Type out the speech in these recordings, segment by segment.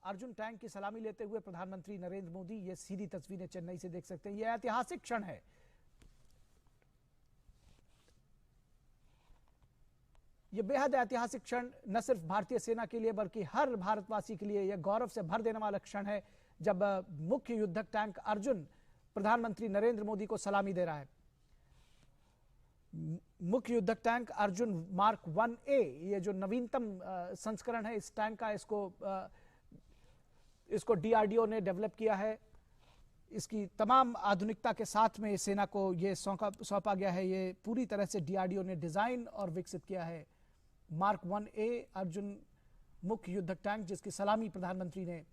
Arjun tank की सलामी लेते हुए प्रधानमंत्री नरेंद्र मोदी, ये सीधी तस्वीरें चेन्नई से देख सकते हैं। यह ऐतिहासिक क्षण है। यह बेहद ऐतिहासिक क्षण न सिर्फ भारतीय सेना के लिए बल्कि हर भारतवासी के लिए यह गौरव से भर देने वाला क्षण है जब मुख्य युद्धक टैंक अर्जुन प्रधानमंत्री नरेंद्र मोदी को सलामी दे रहा है। मुख्य युद्धक टैंक अर्जुन मार्क 1A, ये जो नवीनतम संस्करण है इस टैंक का, इसको डीआरडीओ ने डेवलप किया है। इसकी तमाम आधुनिकता के साथ में सेना को ये सौंपा गया है। ये पूरी तरह से डीआरडीओ ने डिजाइन और विकसित किया है। मार्क 1A अर्जुन मुख्य युद्धक टैंक, जिसकी सलामी प्रधानमंत्री ने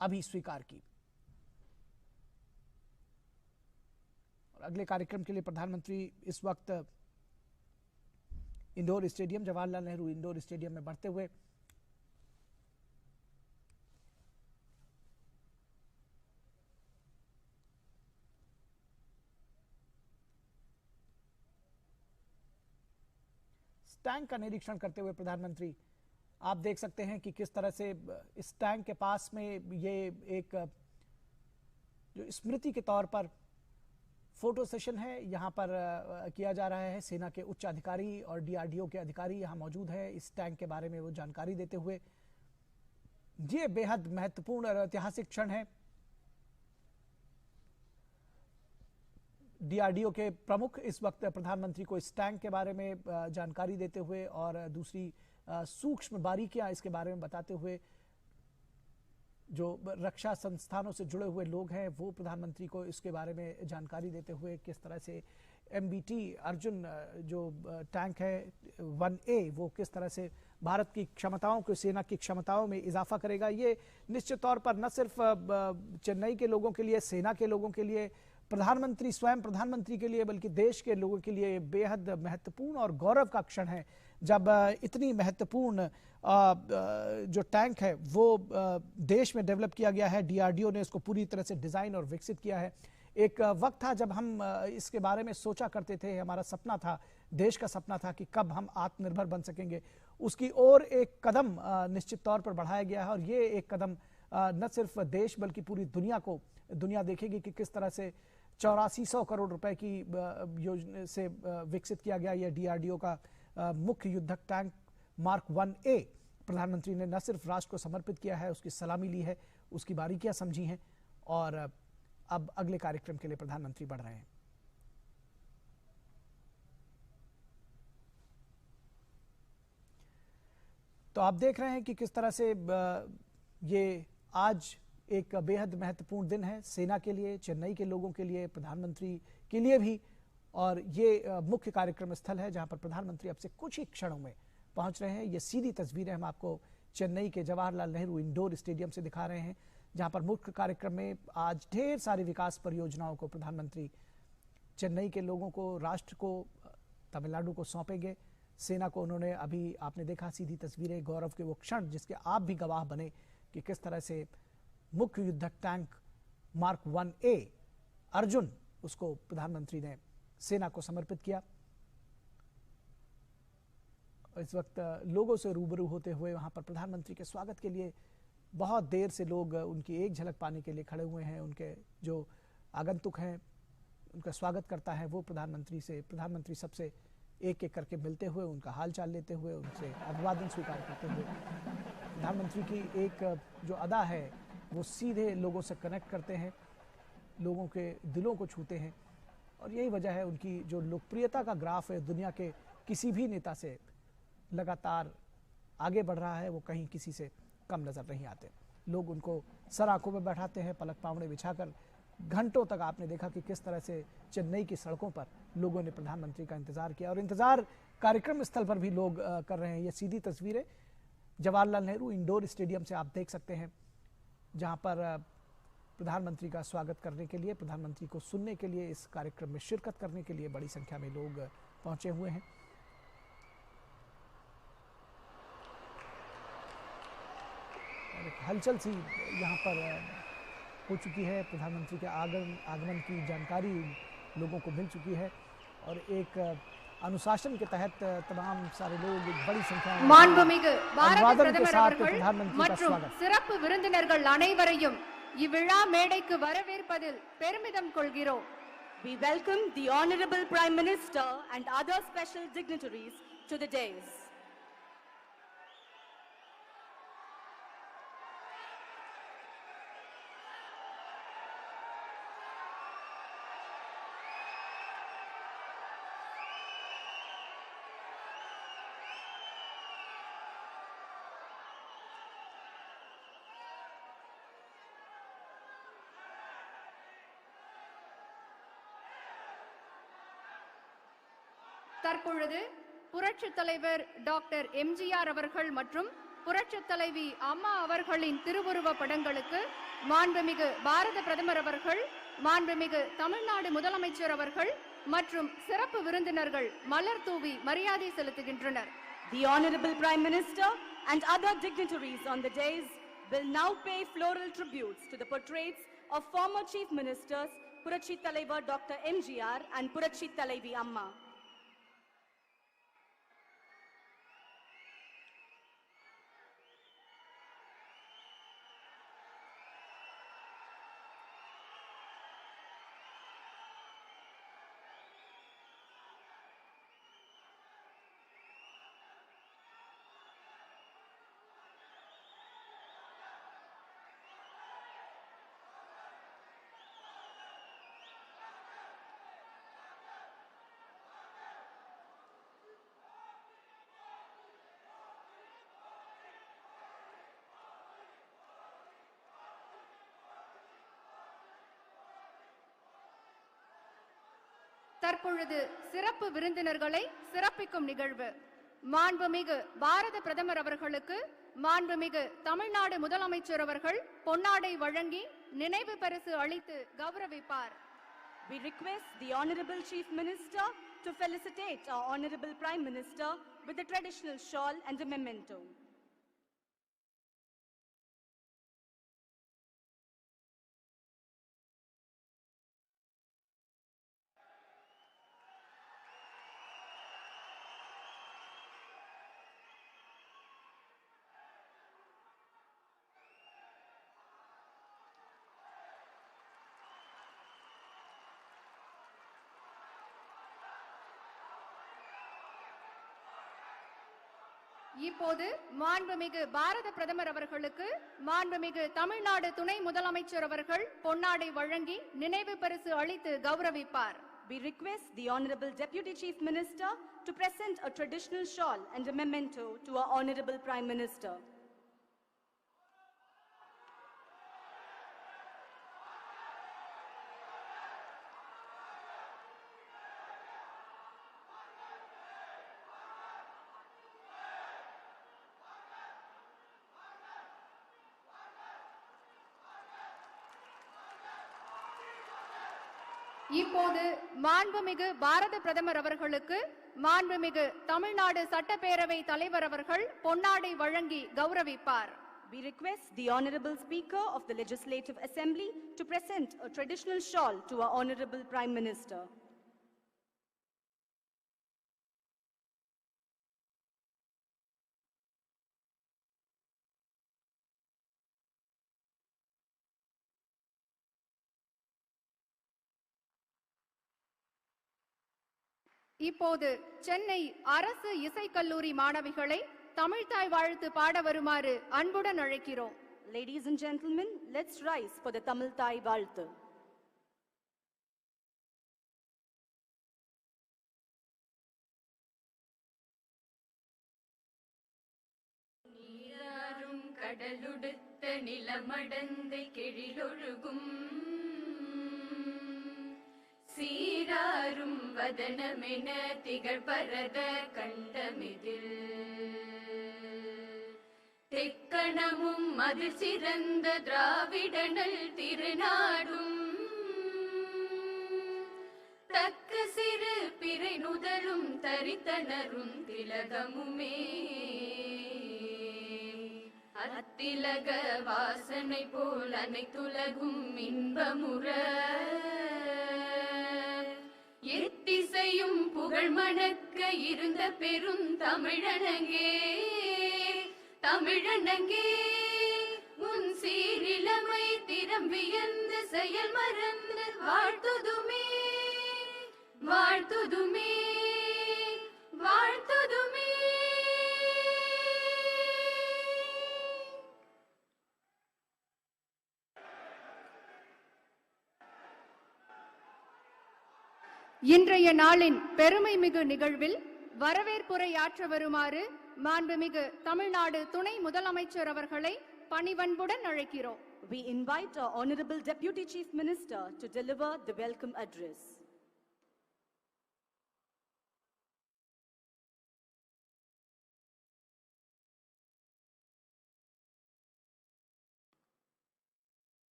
अभी स्वीकार की। और अगले कार्यक्रम के लिए प्रधानमंत्री इस वक्त indoor stadium, Jawaharlal Nehru indoor stadium में बढ़ते हुए टैंक का निरीक्षण करते हुए प्रधानमंत्री, आप देख सकते हैं कि किस तरह से इस टैंक के पास में ये एक जो स्मृति के तौर पर फोटो सेशन है यहाँ पर किया जा रहा है। सेना के उच्च अधिकारी और डीआरडीओ के अधिकारी यहाँ मौजूद है। इस टैंक के बारे में वो जानकारी देते हुए, ये बेहद महत्वपूर्ण और ऐतिहासिक क्षण है। डीआरडीओ के प्रमुख इस वक्त प्रधानमंत्री को इस टैंक के बारे में जानकारी देते हुए और दूसरी सूक्ष्म बारीकियां इसके बारे में बताते हुए, जो रक्षा संस्थानों से जुड़े हुए लोग हैं वो प्रधानमंत्री को इसके बारे में जानकारी देते हुए किस तरह से MBT अर्जुन जो टैंक है 1A वो किस तरह से भारत की क्षमताओं को, सेना की क्षमताओं में इजाफा करेगा। ये निश्चित तौर पर न सिर्फ चेन्नई के लोगों के लिए, सेना के लोगों के लिए, प्रधानमंत्री स्वयं प्रधानमंत्री के लिए, बल्कि देश के लोगों के लिए बेहद महत्वपूर्ण और गौरव का क्षण है जब इतनी महत्वपूर्ण जो टैंक है वो देश में डेवलप किया गया है। डीआरडीओ ने इसको पूरी तरह से डिजाइन और विकसित किया है। एक वक्त था जब हम इसके बारे में सोचा करते थे, हमारा सपना था, देश का सपना था कि कब हम आत्मनिर्भर बन सकेंगे। उसकी ओर एक कदम निश्चित तौर पर बढ़ाया गया है और ये एक कदम न सिर्फ देश बल्कि पूरी दुनिया देखेगी कि किस तरह से 8400 करोड़ रुपए की योजना से विकसित किया गया यह डीआरडीओ का मुख्य युद्धक टैंक मार्क 1A प्रधानमंत्री ने न सिर्फ राष्ट्र को समर्पित किया है, उसकी सलामी ली है, उसकी बारीकियां समझी हैं और अब अगले कार्यक्रम के लिए प्रधानमंत्री बढ़ रहे हैं। तो आप देख रहे हैं कि किस तरह से ये आज एक बेहद महत्वपूर्ण दिन है सेना के लिए, चेन्नई के लोगों के लिए, प्रधानमंत्री के लिए भी। और ये मुख्य कार्यक्रम स्थल है जहां पर प्रधानमंत्री अब से कुछ ही क्षणों में पहुंच रहे हैं। ये सीधी तस्वीरें हम आपको चेन्नई के जवाहरलाल नेहरू इंडोर स्टेडियम से दिखा रहे हैं, जहां पर मुख्य कार्यक्रम में आज ढेर सारी विकास परियोजनाओं को प्रधानमंत्री चेन्नई के लोगों को, राष्ट्र को, तमिलनाडु को सौंपेंगे। सेना को उन्होंने, अभी आपने देखा सीधी तस्वीरें, गौरव के वो क्षण जिसके आप भी गवाह बने कि किस तरह से मुख्य युद्धक टैंक मार्क 1A अर्जुन, उसको प्रधानमंत्री ने सेना को समर्पित किया। इस वक्त लोगों से रूबरू होते हुए वहां पर प्रधानमंत्री के स्वागत के लिए बहुत देर से लोग उनकी एक झलक पाने के लिए खड़े हुए हैं। उनके जो आगंतुक हैं उनका स्वागत करता है वो प्रधानमंत्री सबसे एक एक करके मिलते हुए, उनका हालचाल लेते हुए, उनसे अभिवादन स्वीकार करते हुए। प्रधानमंत्री की एक जो अदा है वो सीधे लोगों से कनेक्ट करते हैं, लोगों के दिलों को छूते हैं और यही वजह है उनकी जो लोकप्रियता का ग्राफ है दुनिया के किसी भी नेता से लगातार आगे बढ़ रहा है, वो कहीं किसी से कम नजर नहीं आते। लोग उनको सर आंखों में बैठाते हैं, पलक पावड़े बिछाकर। घंटों तक आपने देखा कि किस तरह से चेन्नई की सड़कों पर लोगों ने प्रधानमंत्री का इंतजार किया और इंतजार कार्यक्रम स्थल पर भी लोग कर रहे हैं। ये सीधी तस्वीरें जवाहरलाल नेहरू इंडोर स्टेडियम से आप देख सकते हैं, जहां पर प्रधानमंत्री का स्वागत करने के लिए, प्रधानमंत्री को सुनने के लिए, इस कार्यक्रम में शिरकत करने के लिए बड़ी संख्या में लोग पहुंचे हुए हैं। और एक हलचल सी यहाँ पर हो चुकी है। प्रधानमंत्री के आगमन की जानकारी लोगों को मिल चुकी है और एक अनुशासन के तहत तमाम सारे लोग एक बड़ी संख्या में மாண்புமிகு பாரத अभिवादन के பிரதமர் साथ அவர்கள் प्रधानमंत्री का மற்றும் स्वागत। சிறப்பு விருந்தினர்கள் அனைவரையும் இவ்விழா மேடைக்கு வரவேற்பதில் பெருமிதம் கொள்கிறோம். We welcome the Honorable Prime Minister and other special dignitaries to the dais. தற்பொழுது புரட்சித் தலைவர் டாக்டர் எம்ஜிஆர் அவர்கள் மற்றும் புரட்சித் தலைவி அம்மா அவர்களின் திருவுருவ படங்களுக்கு மாண்புமிகு பாரத பிரதமர் அவர்கள், மாண்புமிகு தமிழ்நாடு முதலமைச்சர் அவர்கள் மற்றும் சிறப்பு விருந்தினர்கள் மலர் தூவி மரியாதை செலுத்துகின்றனர். The Honorable Prime Minister and other dignitaries on the dais will now pay floral tributes to the portraits of former Chief Ministers Purachi Talaivar Dr. MGR and Purachi Talaivi Amma. தற்பொழுது சிறப்பு விருந்தினர்களை சிறப்பிக்கும் நிகழ்வு. மாண்புமிகு பாரத பிரதமர் அவர்களுக்கு மாண்புமிகு தமிழ்நாடு முதலமைச்சர் அவர்கள் பொன்னாடை வழங்கி நினைவு பரிசு அளித்து கௌரவிப்பார். We request the Honorable Chief Minister to felicitate our Honorable Prime Minister with the traditional shawl and a memento. இப்போது மாண்புமிகு பாரத பிரதமர் அவர்களுக்கு மாண்புமிகு தமிழ்நாடு துணை முதலமைச்சர் அவர்கள் பொன்னாடை வழங்கி நினைவு பரிசு அளித்து கௌரவிப்பார். We request the Honorable Deputy Chief Minister to present a traditional shawl and a memento to our Honorable Prime Minister. இப்போது மாண்புமிகு பாரத பிரதமர் அவர்களுக்கு மாண்புமிகு தமிழ்நாடு சட்டப்பேரவை தலைவர் அவர்கள் பொன்னாடை வழங்கி கௌரவிப்பார். We request the Honorable Speaker of the Legislative Assembly to present a traditional shawl to our Honorable Prime Minister. இப்போது சென்னை அரசு இசைக்கல்லூரி மாணவிகளை தமிழ்த்தாய் வாழ்த்து பாட வருமாறு அன்புடன் அழைக்கிறோம். Ladies and gentlemen, let's rise for the Tamil Thai Valthu. நீராறும் கடலுடுத்த நிலமடந்தை கெழிலொழுகும் சீராரும் வதனமென திகழ்பரத கண்டமிதில் தெக்கணமும் அது சிறந்த திராவிடனல் திருநாடும் தக்க சிறு பிறை நுதலும் தரித்தனரும் திலகமுமே அத்திலக வாசனை போல் அனைத்துலகும் இன்பமுற எட்டிசையும் புகழ் மணக்க இருந்த பெரும் தமிழனங்கே தமிழனங்கே உன் சீரிழமை திறம் வியந்து செயல் மறந்து வாழ்த்துதுமே வாழ்த்துதுமே வாழ்த்துதுமே. இன்றைய நாளின் பெருமைமிகு நிகழ்வில் வரவேற்புரையாற்ற வருமாறு மாண்புமிகு தமிழ்நாடு துணை முதலமைச்சர் அவர்களை பணிவன்புடன் அழைக்கிறோம். We invite our Honorable Deputy Chief Minister to deliver the welcome address.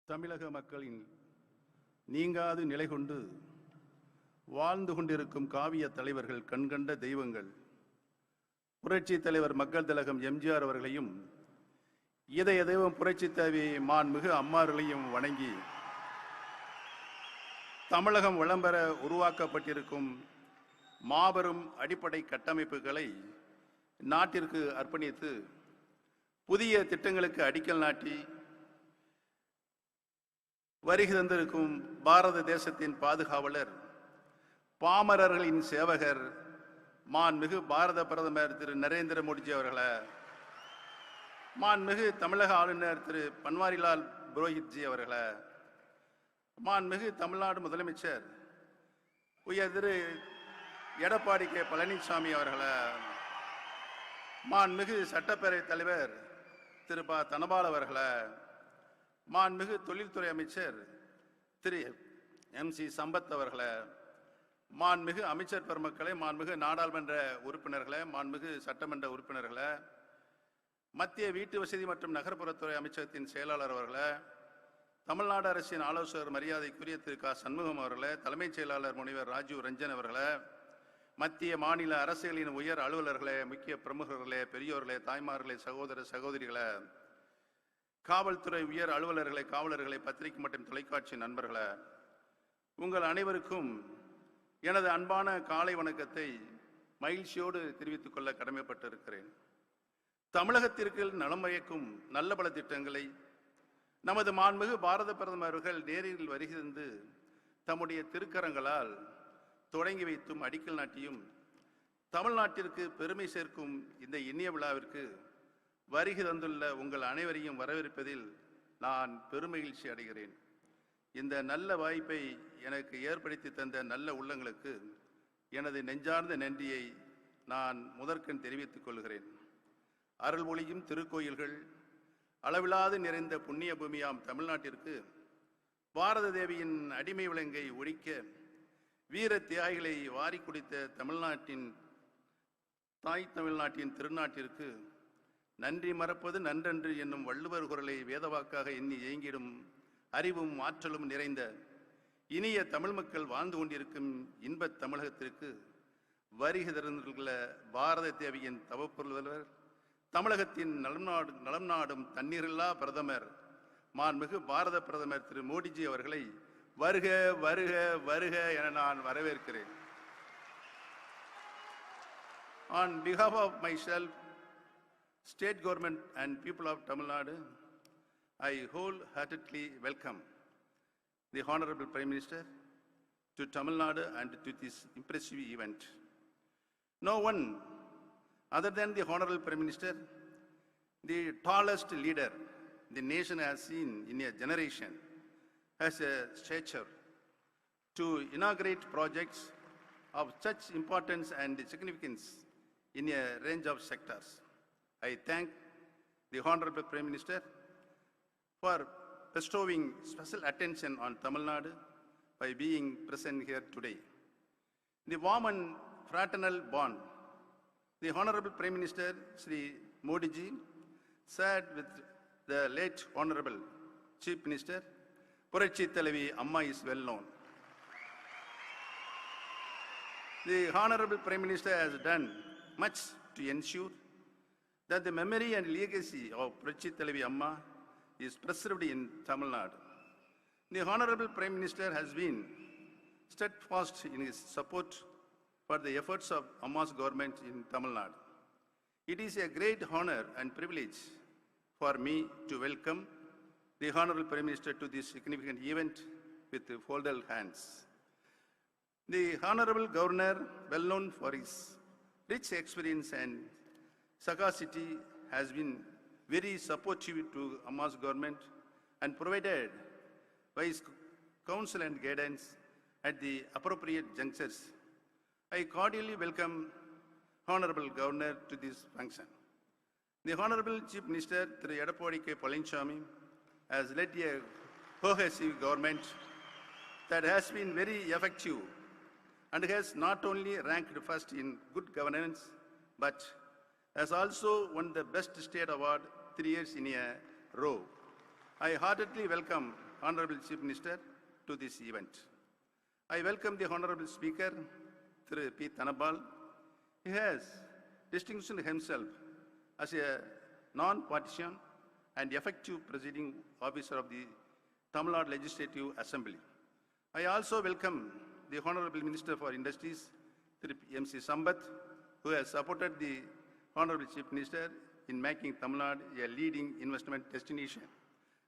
தமிழக மக்களின் நீங்காது நிலை கொண்டு வாழ்ந்து கொண்டிருக்கும் காவிய தலைவர்கள், கண்கண்ட தெய்வங்கள், புரட்சி தலைவர் மக்கள் திலகம் எம்ஜிஆர் அவர்களையும் இதய தெய்வம் புரட்சி தலைவி மாண்புமிகு அம்மார்களையும் வணங்கி தமிழகம் வளம்பெற உருவாக்கப்பட்டிருக்கும் மாபெரும் அடிப்படை கட்டமைப்புகளை நாட்டிற்கு அர்ப்பணித்து புதிய திட்டங்களுக்கு அடிக்கல் நாட்டி வருகை தந்திருக்கும் பாரத தேசத்தின் பாதுகாவலர், பாமரர்களின் சேவகர், மாண்புமிகு பாரத பிரதமர் திரு நரேந்திர மோடிஜி அவர்களை, மாண்புமிகு தமிழக ஆளுநர் திரு பன்வாரிலால் புரோஹித்ஜி அவர்களை, மாண்புமிகு தமிழ்நாடு முதலமைச்சர் உயர் திரு எடப்பாடி கே பழனிசாமி அவர்களை, மாண்புமிகு சட்டப்பேரவைத் தலைவர் திரு ப தனபால் அவர்களை, மாண்புமிகு தொழில்துறை அமைச்சர் திரு MC சம்பத் அவர்களை, மாண்புமிகு அமைச்சர் பெருமக்களை, மாண்புமிகு நாடாளுமன்ற உறுப்பினர்களை, மாண்புமிகு சட்டமன்ற உறுப்பினர்களை, மத்திய வீட்டு வசதி மற்றும் நகர்ப்புறத்துறை அமைச்சகத்தின் செயலாளர் அவர்களை, தமிழ்நாடு அரசின் ஆலோசகர் மரியாதைக்குரிய திரு க சண்முகம் அவர்களை, தலைமைச் செயலாளர் முனைவர் ராஜீவ் ரஞ்சன் அவர்களை, மத்திய மாநில அரசுகளின் உயர் அலுவலர்களே, முக்கிய பிரமுகர்களே, பெரியோர்களே, தாய்மார்களே, சகோதர சகோதரிகளை, காவல்துறை உயர் அலுவலர்களை, காவலர்களை, பத்திரிகை மற்றும் தொலைக்காட்சி நண்பர்களை, உங்கள் அனைவருக்கும் எனது அன்பான காலை வணக்கத்தை மகிழ்ச்சியோடு தெரிவித்துக் கொள்ள கடமைப்பட்டிருக்கிறேன். தமிழகத்திற்கு நலம் பயக்கும் நல்ல பல திட்டங்களை நமது மாண்புமிகு பாரத பிரதமர் அவர்கள் நேரில் வருகிறது தம்முடைய திருக்கரங்களால் தொடங்கி வைத்தும் அடிக்கல் நாட்டியும் தமிழ்நாட்டிற்கு பெருமை சேர்க்கும் இந்த இனிய விழாவிற்கு வருகை தந்துள்ள உங்கள் அனைவரையும் வரவேற்பதில் நான் பெருமகிழ்ச்சி அடைகிறேன். இந்த நல்ல வாய்ப்பை எனக்கு ஏற்படுத்தி தந்த நல்ல உள்ளங்களுக்கு எனது நெஞ்சார்ந்த நன்றியை நான் முதற்கண் தெரிவித்துக் கொள்கிறேன். அருள்மொழியும் திருக்கோயில்கள் அளவிலாது நிறைந்த புண்ணிய பூமியாம் தமிழ்நாட்டிற்கு பாரத தேவியின் அடிமை விலங்கை ஒழிக்க வீர தியாகிகளை வாரி குடித்த தமிழ்நாட்டின் தாய் தமிழ்நாட்டின் திருநாட்டிற்கு நன்றி மறப்பது நன்றன்று என்னும் வள்ளுவர் குரலை வேதவாக்காக எண்ணி இயங்கிடும் அறிவும் ஆற்றலும் நிறைந்த இனிய தமிழ் மக்கள் வாழ்ந்து கொண்டிருக்கும் இன்பத் தமிழகத்திற்கு வருகை தந்துள்ள பாரத தேவியின் தவப்புதல்வர், தமிழகத்தின் நலம் நாடும் தண்ணீரில்லா பிரதமர், மாண்புமிகு பாரத பிரதமர் திரு மோடிஜி அவர்களை வருக வருக வருக என நான் வரவேற்கிறேன். On behalf of myself, State Government and people of Tamil Nadu, I wholeheartedly welcome the Honorable Prime Minister to Tamil Nadu and to this impressive event. No one other than the Honorable Prime Minister, the tallest leader the nation has seen in a generation, has a stature to inaugurate projects of such importance and significance in a range of sectors. I thank the Honorable Prime Minister for bestowing special attention on Tamil Nadu by being present here today. The warm and fraternal bond the Honorable Prime Minister Sri Modi ji shared with the late Honorable Chief Minister Puratchi Thalavi Amma is well known. The Honorable Prime Minister has done much to ensure that the memory and legacy of Puratchi Thalaivi Amma is preserved in Tamil Nadu. The Honorable Prime Minister has been steadfast in his support for the efforts of Amma's government in Tamil Nadu. It is a great honor and privilege for me to welcome the Honorable Prime Minister to this significant event with folded hands. The Honorable Governor, well known for his rich experience and sagacity, has been very supportive to Amma's government and provided wise counsel and guidance at the appropriate junctures. I cordially welcome Honorable Governor to this function. The Honorable Chief Minister, Thiru Edappadi K. Palanichami, has led a cohesive government that has been very effective and has not only ranked first in good governance, but has also won the Best State Award 3 years in a row. I heartily welcome Honorable Chief Minister to this event. I welcome the Honorable Speaker, Thiru P. Thanabal. He has distinguished himself as a non-partisan and effective presiding officer of the Tamil Nadu Legislative Assembly. I also welcome the Honorable Minister for Industries, M.C. Sambath, who has supported the Honorable Chief Minister in making Tamil Nadu a leading investment destination.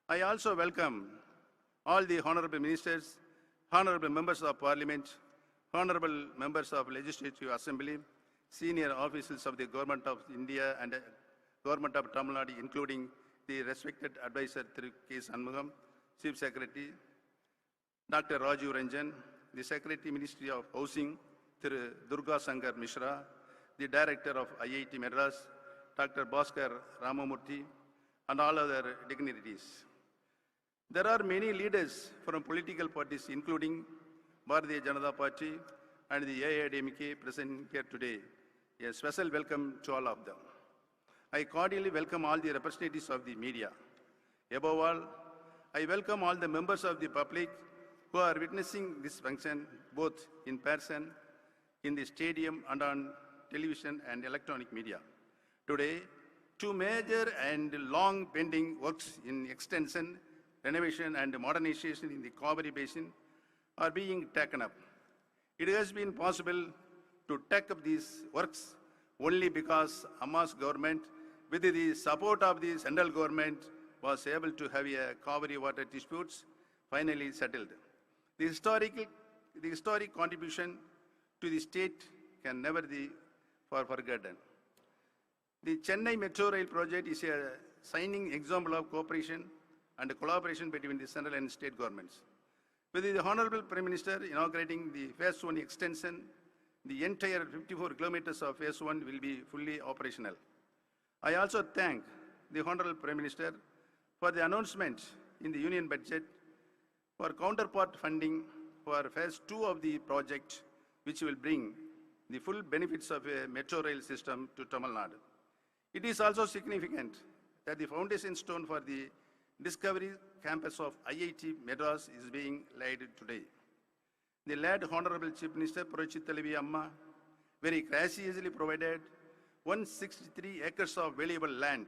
I also welcome all the Honorable Ministers, Honorable Members of Parliament, Honorable Members of Legislative Assembly, senior officials of the Government of India and Government of Tamil Nadu, including the respected advisor Thiru K. Shanmugam, Chief Secretary, Dr. Rajiv Ranjan, the Secretary Ministry of Housing, Thiru Durga Sankar Mishra, the Director of IIT Madras, Dr. Bhaskar Ramamurthy, and all other dignitaries. There are many leaders from political parties, including Bharatiya Janata Party and the AIADMK present here today. A special welcome to all of them. I cordially welcome all the representatives of the media. Above all, I welcome all the members of the public who are witnessing this function both in person, in the stadium, and on television and electronic media. Today, two major and long pending works in extension, renovation and modernization in the Kaveri Basin are being taken up. It has been possible to take up these works only because Amma's government, with the support of the central government, was able to have a Kaveri water disputes finally settled. The historic contribution to the state can never be forgotten. The Chennai Metro Rail project is a shining example of cooperation and collaboration between the central and state governments. With the Honorable Prime Minister inaugurating the Phase 1 extension, the entire 54 kilometers of Phase 1 will be fully operational. I also thank the Honorable Prime Minister for the announcement in the Union Budget for counterpart funding for Phase 2 of the project, which will bring the full benefits of a metro rail system to Tamil Nadu. It is also significant that the foundation stone for the Discovery campus of IIT Madras is being laid today. The late Honorable Chief Minister Puratchi Thalaivi Amma very graciously provided 163 acres of valuable land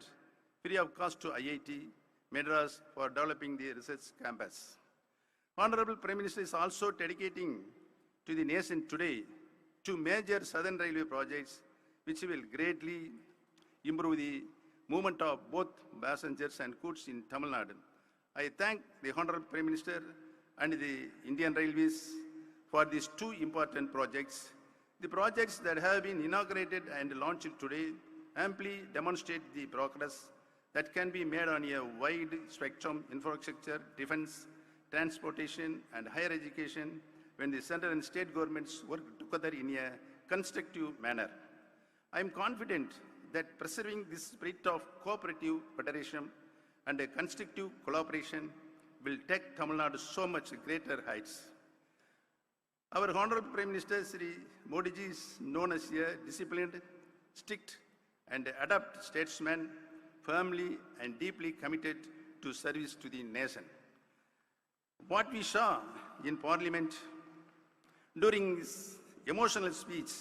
free of cost to IIT Madras for developing the research campus. Honorable Prime Minister is also dedicating to the nation today two major Southern Railway projects which will greatly improve the movement of both passengers and goods in Tamil Nadu. I thank the Honorable Prime Minister and the Indian Railways for these two important projects. The projects that have been inaugurated and launched today amply demonstrate the progress that can be made on a wide spectrum infrastructure, defense, transportation, and higher education when the central and state governments work together in a constructive manner. I am confident that preserving this spirit of cooperative federation and a constructive collaboration will take Tamil Nadu so much greater heights. Our Honorable Prime Minister Sri Modi ji is known as a disciplined, strict, and adept statesman, firmly and deeply committed to service to the nation. What we saw in Parliament during his emotional speech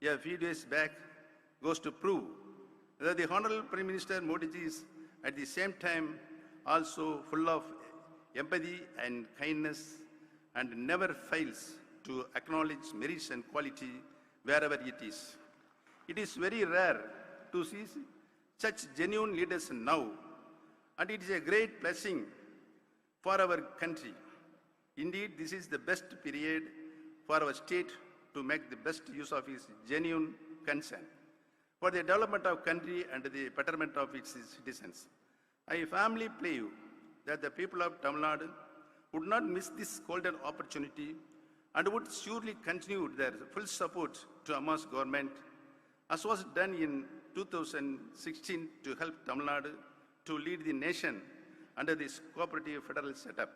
a few days back goes to prove that the Honorable Prime Minister Modi ji is at the same time also full of empathy and kindness and never fails to acknowledge merits and quality wherever it is. It is very rare to see such genuine leaders now, and it is a great blessing for our country. Indeed, this is the best period for our state to make the best use of its genuine concern for the development of country and the betterment of its citizens. I firmly believe that the people of Tamil Nadu would not miss this golden opportunity and would surely continue their full support to Amma's government, as was done in 2016 to help Tamil Nadu to lead the nation under this cooperative federal setup.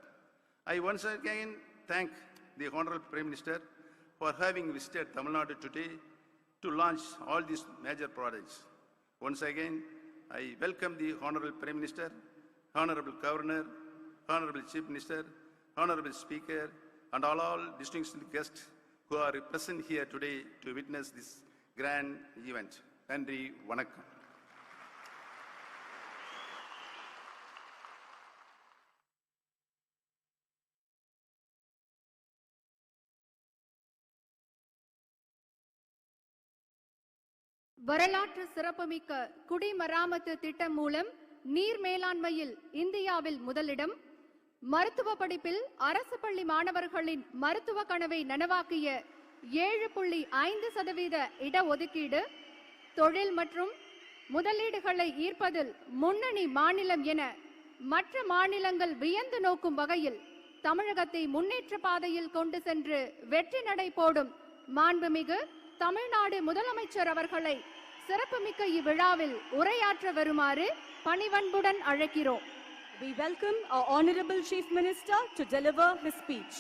I once again thank the Honorable Prime Minister for having visited Tamil Nadu today to launch all these major projects. Once again, I welcome the Honorable Prime Minister, Honorable Governor, Honorable Chief Minister, Honorable Speaker, and all distinguished guests who are present here today to witness this grand event. Nandri Vanakkam. வரலாற்று சிறப்புமிக்க குடிமராமத்து திட்டம் மூலம் நீர் மேலாண்மையில் இந்தியாவில் முதலிடம், மருத்துவ படிப்பில் அரசு பள்ளி மாணவர்களின் மருத்துவ கனவை நனவாக்கிய 7.5% இடஒதுக்கீடு, தொழில் மற்றும் முதலீடுகளை ஈர்ப்பதில் முன்னணி மாநிலம் என மற்ற மாநிலங்கள் வியந்து நோக்கும் வகையில் தமிழகத்தை முன்னேற்ற பாதையில் கொண்டு சென்று வெற்றி நடை போடும் மாண்புமிகு தமிழ்நாடு முதலமைச்சர் அவர்களை சிறப்புமிக்க இவ்விழாவில் உரையாற்ற வருமாறு பணிவன்புடன் அழைக்கிறோம். We welcome our Honorable Chief Minister to deliver his speech.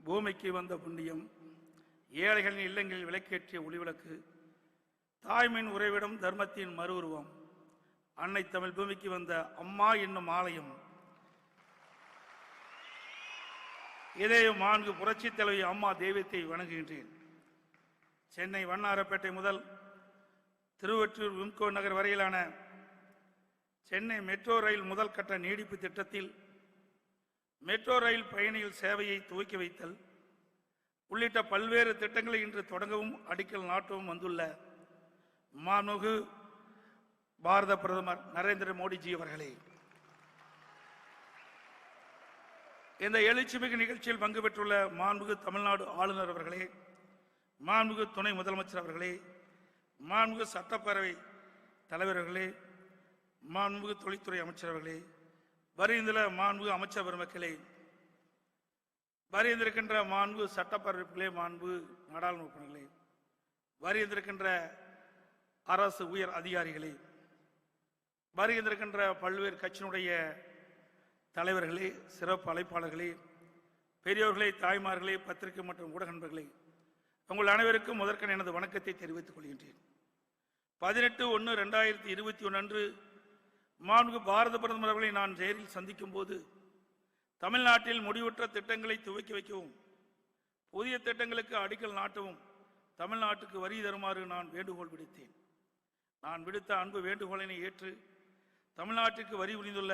பூமிக்கு வந்த புண்ணியம், ஏழைகளின் இல்லங்களில் விளக்கேற்றிய ஒளிவிளக்கு, தாய்மையின் உறைவிடம், தர்மத்தின் மறு உருவம், அன்னை தமிழ் பூமிக்கு வந்த அம்மா என்னும் ஆலயம், இதயம் 4 புரட்சி தலைவி அம்மா தெய்வத்தை வணங்குகின்றேன். சென்னை வண்ணாரப்பேட்டை முதல் திருவொற்றியூர் விம்கோ நகர் வரையிலான சென்னை மெட்ரோ ரயில் முதல் கட்ட நீடிப்பு திட்டத்தில் மெட்ரோ ரயில் பயணிகள் சேவையை துவக்கி வைத்தல் உள்ளிட்ட பல்வேறு திட்டங்களை இன்று தொடங்கவும் அடிக்கல் நாட்டவும் வந்துள்ள மாண்புமிகு பாரத பிரதமர் நரேந்திர மோடிஜி அவர்களே, இந்த எழுச்சிமிகு நிகழ்ச்சியில் பங்கு பெற்றுள்ள மாண்புமிகு தமிழ்நாடு ஆளுநர் அவர்களே, மாண்புமிகு துணை முதலமைச்சர் அவர்களே, மாண்புமிகு சட்டப்பேரவை தலைவர்களே, மாண்புமிகு தொழில்துறை அமைச்சர் அவர்களே, வருகின்ற மாண்புமிகு அமைச்சர் பெருமக்களே, வருகின்றிருக்கின்ற மாண்புமிகு சட்டப்பேரவைகளே, மாண்புமிகு நாடாளுமன்ற உறுப்பினர்களே, வருகின்றிருக்கின்ற அரசு உயர் அதிகாரிகளே, வருகின்றிருக்கின்ற பல்வேறு கட்சியினுடைய தலைவர்களே, சிறப்பு அழைப்பாளர்களே, பெரியோர்களே, தாய்மார்களே, பத்திரிகை மற்றும் ஊடக நண்பர்களே, உங்கள் அனைவருக்கும் முதற்கண் எனது வணக்கத்தை தெரிவித்துக் கொள்கின்றேன். 18/1/2021 அன்று மாண்புமிகு பாரத பிரதமர் அவர்களை நான் நேரில் சந்திக்கும் போது தமிழ்நாட்டில் முடிவுற்ற திட்டங்களை துவக்கி வைக்கவும், புதிய திட்டங்களுக்கு அடிக்கல் நாட்டவும் தமிழ்நாட்டுக்கு வரி தருமாறு நான் வேண்டுகோள் விடுத்தேன். நான் விடுத்த அன்பு வேண்டுகோளினை ஏற்று தமிழ்நாட்டிற்கு வரி புரிந்துள்ள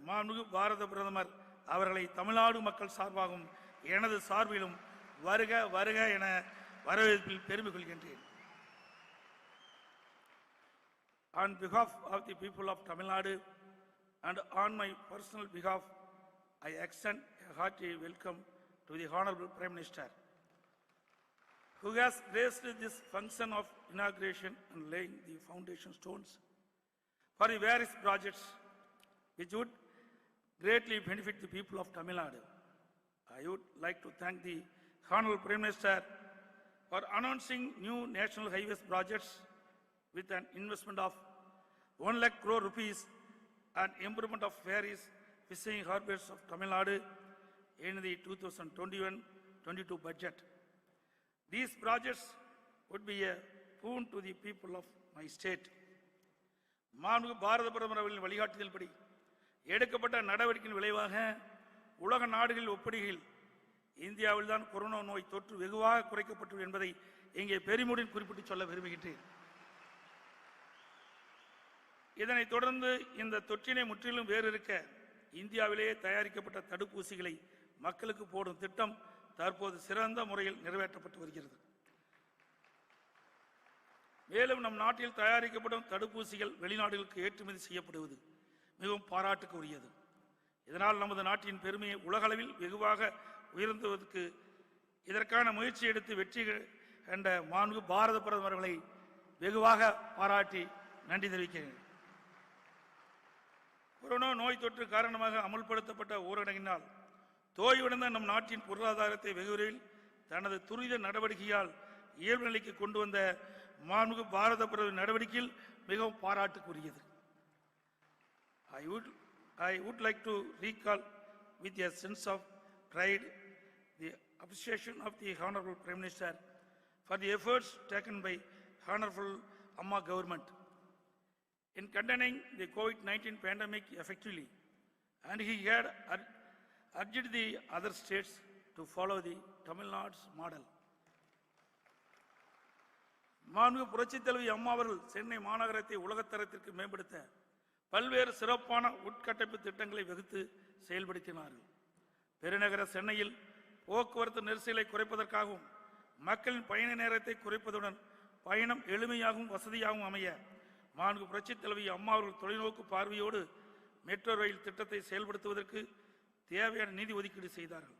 மாண்புமிகு பாரத பிரதமர் அவர்களை தமிழ்நாடு மக்கள் சார்பாகவும் எனது சார்பிலும் வருக வருக என வரவேற்பில் பெருமை கொள்கின்றேன். On behalf of the people of Tamil Nadu and on my personal behalf, I extend a hearty welcome to the Honorable Prime Minister, who has graced this function of inauguration and laying the foundation stones for the various projects which would greatly benefit the people of Tamil Nadu. I would like to thank the Honorable Prime Minister for announcing new national highways projects with an investment of 1 lakh crore rupees and improvement of various fishing harbors of Tamil Nadu in the 2021-22 budget. These projects would be a boon to the people of my state. மாண்பு பாரத பிரதமர் அவர்களின் வழிகாட்டுதல்படி எடுக்கப்பட்ட நடவடிக்கையின் விளைவாக உலக நாடுகளில் ஒப்பிடுகையில் இந்தியாவில் தான் கொரோனா நோய் தொற்று வெகுவாக குறைக்கப்பட்டுள்ளது என்பதை இங்கே பெருமையுடன் குறிப்பிட்டு சொல்ல விரும்புகின்றேன். இதனைத் தொடர்ந்து இந்த தொற்றினை முற்றிலும் வேறிருக்க இந்தியாவிலேயே தயாரிக்கப்பட்ட தடுப்பூசிகளை மக்களுக்கு போடும் திட்டம் தற்போது சிறந்த முறையில் நிறைவேற்றப்பட்டு வருகிறது. மேலும் நம் நாட்டில் தயாரிக்கப்படும் தடுப்பூசிகள் வெளிநாடுகளுக்கு ஏற்றுமதி செய்யப்படுவது மிகவும் பாராட்டுக்கு உரியது. இதனால் நமது நாட்டின் பெருமையை உலகளவில் வெகுவாக உயர்த்துவதற்கு இதற்கான முயற்சி எடுத்து வெற்றி கண்ட மாண்பு பாரத பிரதமர்களை வெகுவாக பாராட்டி நன்றி தெரிவிக்கிறேன். கொரோனா நோய் தொற்று காரணமாக அமுல்படுத்தப்பட்ட ஊரடங்கினால் தோய்வடைந்த நம் நாட்டின் பொருளாதாரத்தை வெகு விரைவில் தனது துரித நடவடிக்கையால் இயல்பு நிலைக்கு கொண்டு வந்த மாண்பு பாரத பிரதமர் நடவடிக்கையில் மிகவும் பாராட்டுக்குரியது. I would like to recall with a sense of pride the appreciation of the Honorable Prime Minister for the efforts taken by Honorable Amma government in containing the COVID-19 pandemic effectively, and he had urged the other states to follow the Tamil Nadu's model. மாண்பு புரட்சித் தலைவி அம்மா அவர்கள் சென்னை மாநகரத்தை உலகத்தரத்திற்கு மேம்படுத்த பல்வேறு சிறப்பான உட்கட்டமைப்பு திட்டங்களை வகுத்து செயல்படுத்தினார்கள். பெருநகர சென்னையில் போக்குவரத்து நெரிசலை குறைப்பதற்காகவும் மக்களின் பயண நேரத்தை குறைப்பதுடன் பயணம் எளிமையாகவும் வசதியாகவும் அமைய மாண்பு புரட்சித் தலைவி அம்மா அவர்கள் தொலைநோக்கு பார்வையோடு மெட்ரோ ரயில் திட்டத்தை செயல்படுத்துவதற்கு தேவையான நிதி ஒதுக்கீடு செய்தார்கள்.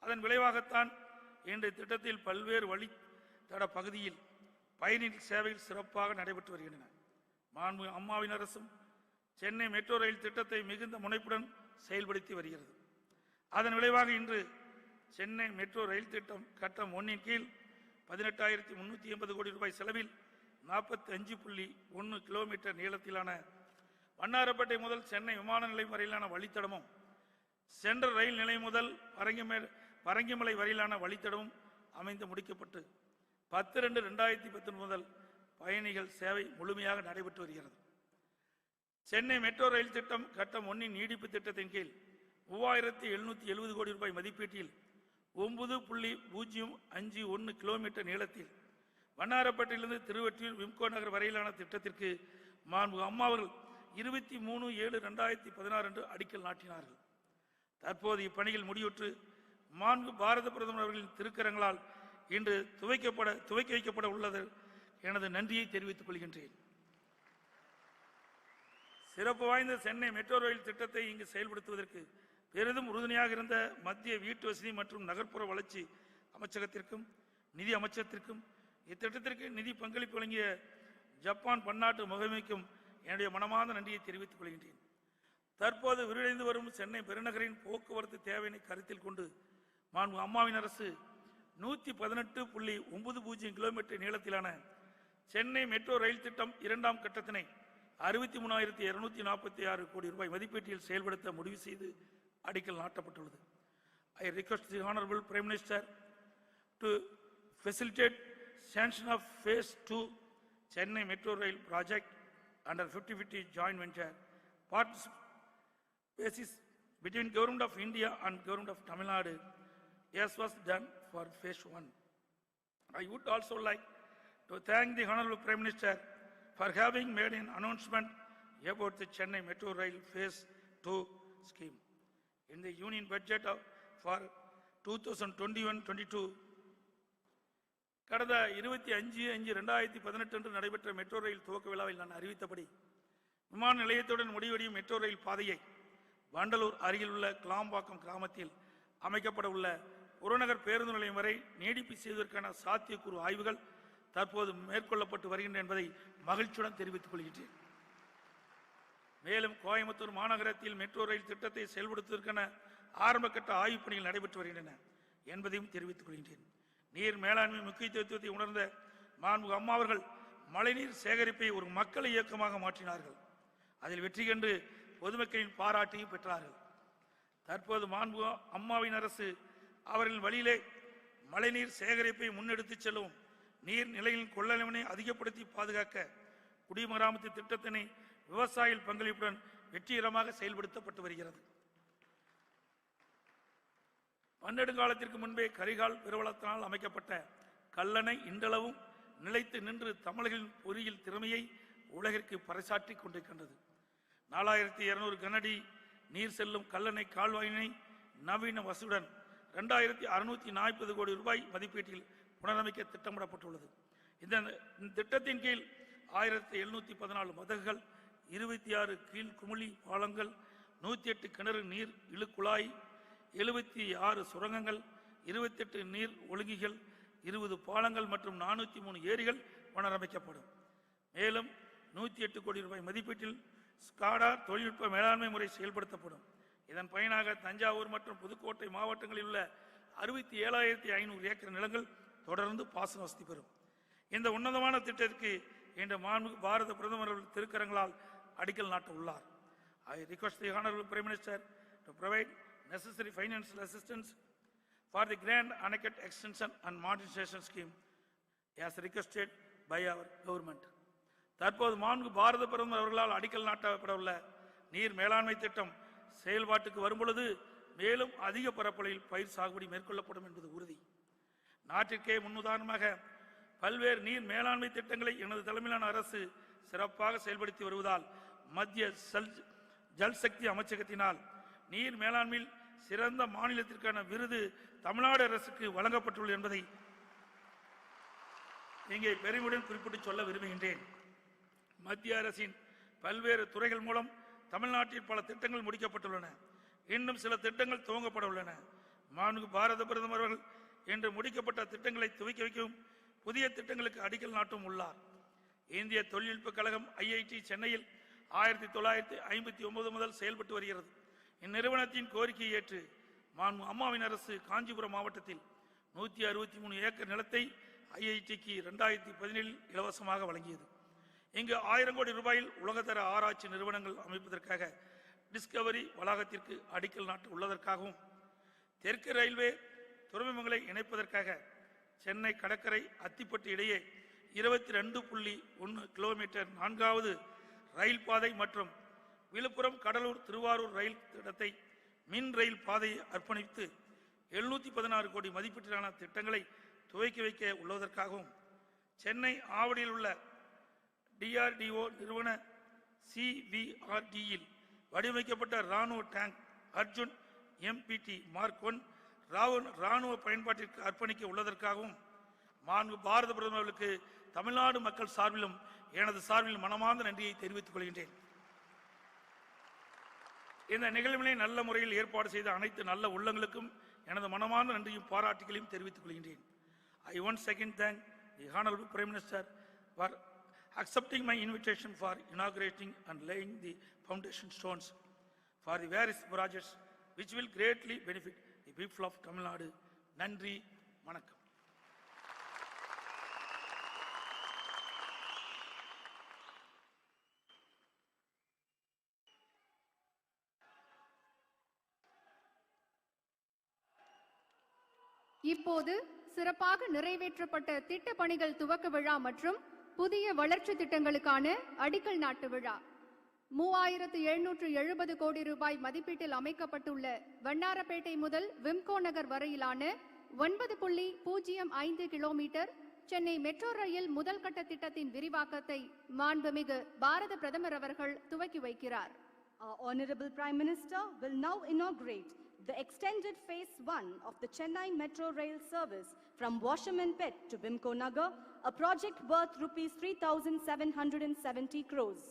அதன் விளைவாகத்தான் இன்றைய திட்டத்தில் பல்வேறு வழித்தட பகுதியில் பயணிகள் சேவைகள் சிறப்பாக நடைபெற்று வருகின்றன. மாண்பு அம்மாவின் அரசும் சென்னை மெட்ரோ ரயில் திட்டத்தை மிகுந்த முனைப்புடன் செயல்படுத்தி வருகிறது. அதன் விளைவாக இன்று சென்னை மெட்ரோ ரயில் திட்டம் கட்டம் 1 கீழ் 18,380 கோடி ரூபாய் செலவில் 45.1 கிலோமீட்டர் நீளத்திலான வண்ணாரப்பேட்டை முதல் சென்னை விமான நிலையம் வரையிலான வழித்தடமும் சென்ட்ரல் ரயில் நிலையம் முதல் பரங்கிமலை வரையிலான வழித்தடமும் அமைந்து முடிக்கப்பட்டு 10/2/2019 முதல் பயணிகள் சேவை முழுமையாக நடைபெற்று வருகிறது. சென்னை மெட்ரோ ரயில் திட்டம் கட்டம் 1 நீடிப்பு திட்டத்தின் கீழ் 3,770 கோடி ரூபாய் மதிப்பீட்டில் 9.051 கிலோமீட்டர் நீளத்தில் வண்ணாரப்பேட்டையிலிருந்து திருவொற்றியூர் விம்கோ நகர் வரையிலான திட்டத்திற்கு மாண்பு அம்மா அவர்கள் 23/7/2016 அன்று அடிக்கல் நாட்டினார்கள். தற்போது இப்பணிகள் முடிவுற்று மாண்பு பாரத பிரதமர் அவர்களின் திருக்கரங்களால் இன்று துவக்கி வைக்கப்பட உள்ளது. எனது நன்றியை தெரிவித்துக் கொள்கின்றேன். சிறப்பு வாய்ந்த சென்னை மெட்ரோ ரயில் திட்டத்தை இங்கு செயல்படுத்துவதற்கு பெரிதும் உறுதுணையாக இருந்த மத்திய வீட்டு வசதி மற்றும் நகர்ப்புற வளர்ச்சி அமைச்சகத்திற்கும் நிதி அமைச்சகத்திற்கும் இத்திட்டத்திற்கு நிதி பங்களிப்பு வழங்கிய ஜப்பான் பன்னாட்டு முகமைக்கும் என்னுடைய மனமார்ந்த நன்றியை தெரிவித்துக் கொள்கின்றேன். தற்போது விரிவடைந்து வரும் சென்னை பெருநகரின் போக்குவரத்து தேவையினை கருத்தில் கொண்டு மாண்பு அம்மாவின் அரசு 118.90 கிலோமீட்டர் நீளத்திலான சென்னை மெட்ரோ ரயில் திட்டம் 2ஆம் கட்டத்தினை 63,246 கோடி ரூபாய் மதிப்பீட்டில் செயல்படுத்த முடிவு செய்து அடிக்கல் நாட்டப்பட்டுள்ளது. I request the Honorable Prime Minister to facilitate sanction of Phase 2 Chennai Metro Rail project under 50/50 joint venture basis between Government of India and Government of Tamil Nadu, as was done for Phase 1. I would also like to thank the Honorable Prime Minister for having made an announcement about the Chennai Metro Rail Phase 2 scheme. In the Union Budget for 2021-22, கடந்த 25/5/2018 அன்று நடைபெற்ற metro rail துவக்க விழாவில் நான் அறிவித்தபடி விமான நிலையத்துடன் முடிவடையும் metro rail பாதையை வண்டலூர் அருகில் உள்ள கிளாம்பாக்கம் கிராமத்தில் அமைக்கப்பட உள்ள புறநகர் பேருந்து நிலையம் வரை நீடிப்பு செய்வதற்கான சாத்தியக்கூறு ஆய்வுகள் தற்போது மேற்கொள்ளப்பட்டு வருகின்றன என்பதை மகிழ்ச்சியுடன் தெரிவித்துக் கொள்கின்றேன். மேலும் கோயம்புத்தூர் மாநகரத்தில் மெட்ரோ ரயில் திட்டத்தை செயல்படுத்துவதற்கான ஆரம்பகட்ட ஆய்வுப் பணிகள் நடைபெற்று வருகின்றன என்பதையும் தெரிவித்துக் கொள்கின்றேன். நீர் மேலாண்மை முக்கியத்துவத்தை உணர்ந்த மாண்பு அம்மா அவர்கள் மழைநீர் சேகரிப்பை ஒரு மக்கள் இயக்கமாக மாற்றினார்கள். அதில் வெற்றி கண்டு பொதுமக்களின் பாராட்டையும் பெற்றார்கள். தற்போது மாண்பு அம்மாவின் அரசு அவர்களின் வழியிலே மழைநீர் சேகரிப்பை முன்னெடுத்துச் செல்லவும், நீர் நிலையின் கொள்ளளவினை அதிகப்படுத்தி பாதுகாக்க குடிமராமத்து திட்டத்தினை விவசாயிகள் பங்களிப்புடன் வெற்றிகரமாக செயல்படுத்தப்பட்டு வருகிறது. பன்னெடுங்காலத்திற்கு முன்பே கரிகால் பெருவளத்தினால் அமைக்கப்பட்ட கல்லணை இன்றளவும் நிலைத்து நின்று தமிழர்களின் பொறியியல் திறமையை உலகிற்கு பறைசாற்றிக் கொண்டிருக்கின்றது. 4200 கனஅடி நீர் செல்லும் கல்லணை கால்வாயினை நவீன வசதியுடன் 2640 கோடி ரூபாய் மதிப்பீட்டில் புனரமைக்க திட்டமிடப்பட்டுள்ளது. இந்த திட்டத்தின் கீழ் 1714 மதகுகள், 26 கீழ் குமிழி பாலங்கள், 108 கிணறு நீர் இழுக்குழாய், 76 சுரங்கங்கள், 28 நீர் ஒழுங்கிகள், 20 பாலங்கள் மற்றும் 403 ஏரிகள் புனரமைக்கப்படும். மேலும் 108 கோடி ரூபாய் மதிப்பீட்டில் ஸ்காடா தொழில்நுட்ப மேலாண்மை முறை செயல்படுத்தப்படும். இதன் பயனாக தஞ்சாவூர் மற்றும் புதுக்கோட்டை மாவட்டங்களில் உள்ள 67,500 ஏக்கர் நிலங்கள் தொடர்ந்து பாசன வசதி பெறும். இந்த உன்னதமான திட்டத்திற்கு இன்று மாண்புமிகு பாரத பிரதமர் திருக்கரங்களால் அடிக்கல் நாட்ட உள்ளார். I request the Honorable Prime Minister to provide necessary financial assistance for the Grand Anakat Extension and Modernization Scheme as requested by our government. தற்போது மாண்புமிகு பாரத பிரதமர் அவர்களால் அடிக்கல் நாட்டப்பட உள்ள நீர் மேலாண்மை திட்டம் செயல்பாட்டுக்கு வரும்பொழுது மேலும் அதிக பரப்பளவில் பயிர் சாகுபடி மேற்கொள்ளப்படும் என்பது உறுதி. நாட்டிற்கே முன்னுதாரணமாக பல்வேறு நீர் மேலாண்மை திட்டங்களை எனது தலைமையிலான அரசு சிறப்பாக செயல்படுத்தி வருவதால் மத்திய ஜல்சக்தி அமைச்சகத்தினால் நீர் மேலாண்மையில் சிறந்த மாநிலத்திற்கான விருது தமிழ்நாடு அரசுக்கு வழங்கப்பட்டுள்ளது என்பதை இங்கே பெருமையுடன் குறிப்பிட்டு சொல்ல விரும்புகின்றேன். மத்திய அரசின் பல்வேறு துறைகள் மூலம் தமிழ்நாட்டில் பல திட்டங்கள் முடிக்கப்பட்டுள்ளன. இன்னும் சில திட்டங்கள் துவங்கப்பட உள்ளன. மாண்புமிகு பாரத பிரதமர் அவர்கள் இன்று முடிக்கப்பட்ட திட்டங்களை துவக்கி வைக்கவும் புதிய திட்டங்களுக்கு அடிக்கல் நாட்டும் உள்ளார். இந்திய தொழில்நுட்ப கழகம் IIT சென்னையில் 1959 முதல் செயல்பட்டு வருகிறது. இந்நிறுவனத்தின் கோரிக்கையை ஏற்று மாண்புமிகு அம்மாவின் அரசு காஞ்சிபுரம் மாவட்டத்தில் 163 ஏக்கர் நிலத்தை IITக்கு 2017 இலவசமாக வழங்கியது. இங்கு 1000 கோடி ரூபாயில் உலகத்தர ஆராய்ச்சி நிறுவனங்கள் அமைப்பதற்காக டிஸ்கவரி வளாகத்திற்கு அடிக்கல் நாட்டு உள்ளதற்காகவும், தெற்கு ரயில்வே துறைமுகங்களை இணைப்பதற்காக சென்னை கடற்கரை அத்திப்பட்டு இடையே 22.1 கிலோமீட்டர் 4வது ரயில் பாதை மற்றும் விழுப்புரம் கடலூர் திருவாரூர் ரயில் திட்டத்தை மின் ரயில் பாதையை அர்ப்பணித்து 716 கோடி மதிப்பீட்டிலான திட்டங்களை துவக்கி வைக்க உள்ளதற்காகவும், சென்னை ஆவடியில் உள்ள DRDO நிறுவன CVRDயில் வடிவமைக்கப்பட்ட ராணுவ டேங்க் அர்ஜுன் MPT Mark 1 ராணுவ பயன்பாட்டிற்கு அர்ப்பணிக்க உள்ளதற்காகவும் மாண்புமிகு பாரத பிரதமர்களுக்கு தமிழ்நாடு மக்கள் சார்பிலும் எனது சார்பில் மனமார்ந்த நன்றியை தெரிவித்துக் கொள்கின்றேன். இந்த நிகழ்வினை நல்ல முறையில் ஏற்பாடு செய்த அனைத்து நல்ல உள்ளங்களுக்கும் எனது மனமார்ந்த நன்றியும் பாராட்டுகளையும் தெரிவித்துக் கொள்கின்றேன். I once again thank the Honorable Prime Minister for accepting my invitation for inaugurating and laying the foundation stones for the various projects which will greatly benefit the people of Tamil Nadu. Nandri, Vanakkam. இப்போது சிறப்பாக நிறைவேற்றப்பட்ட திட்ட பணிகள் துவக்க விழா மற்றும் புதிய வளர்ச்சி திட்டங்களுக்கான அடிக்கல் நாட்டு விழா. 3770 கோடி ரூபாய் மதிப்பீட்டில் அமைக்கப்பட்டுள்ள வண்ணாரப்பேட்டை முதல் விம்கோ நகர் வரையிலான 9.05 கிலோமீட்டர் சென்னை மெட்ரோ ரயில் முதல் கட்ட திட்டத்தின் விரிவாக்கத்தை மாண்புமிகு பாரத பிரதமர் அவர்கள் துவக்கி வைக்கிறார். Our Honorable Prime Minister will now inaugurate the extended phase 1 of the Chennai Metro Rail service from Washerman Pet to Vimko Nagar, a project worth rupees 3,770 crores.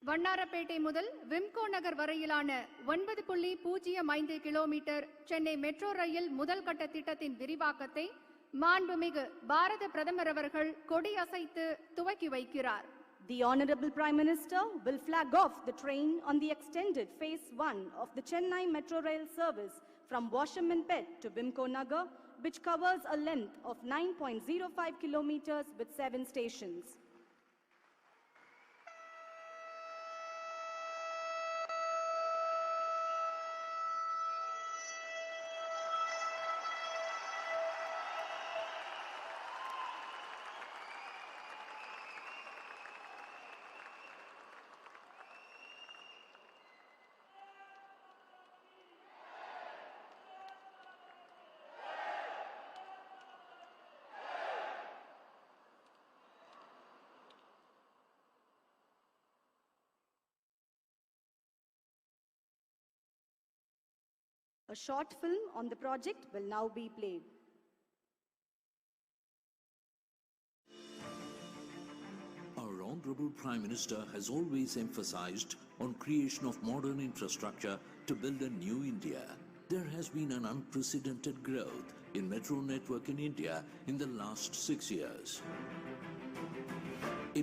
Vannarapettai முதல் விம்கோ நகர் வரையிலான 9.05 கிலோமீட்டர் சென்னை மெட்ரோ ரயில் முதல் கட்ட திட்டத்தின் விரிவாக்கத்தை மாண்புமிகு பாரத பிரதமர் அவர்கள் கொடியசைத்து துவக்கி வைக்கிறார். The Honorable Prime Minister will flag off the train on the extended Phase 1 of the Chennai Metro Rail service from Washermanpet to Bimco Nagar, which covers a length of 9.05 kilometers with 7 stations. A short film on the project will now be played. Our Honorable Prime Minister has always emphasized on creation of modern infrastructure to build a new India. There has been an unprecedented growth in metro network in India in the last 6 years.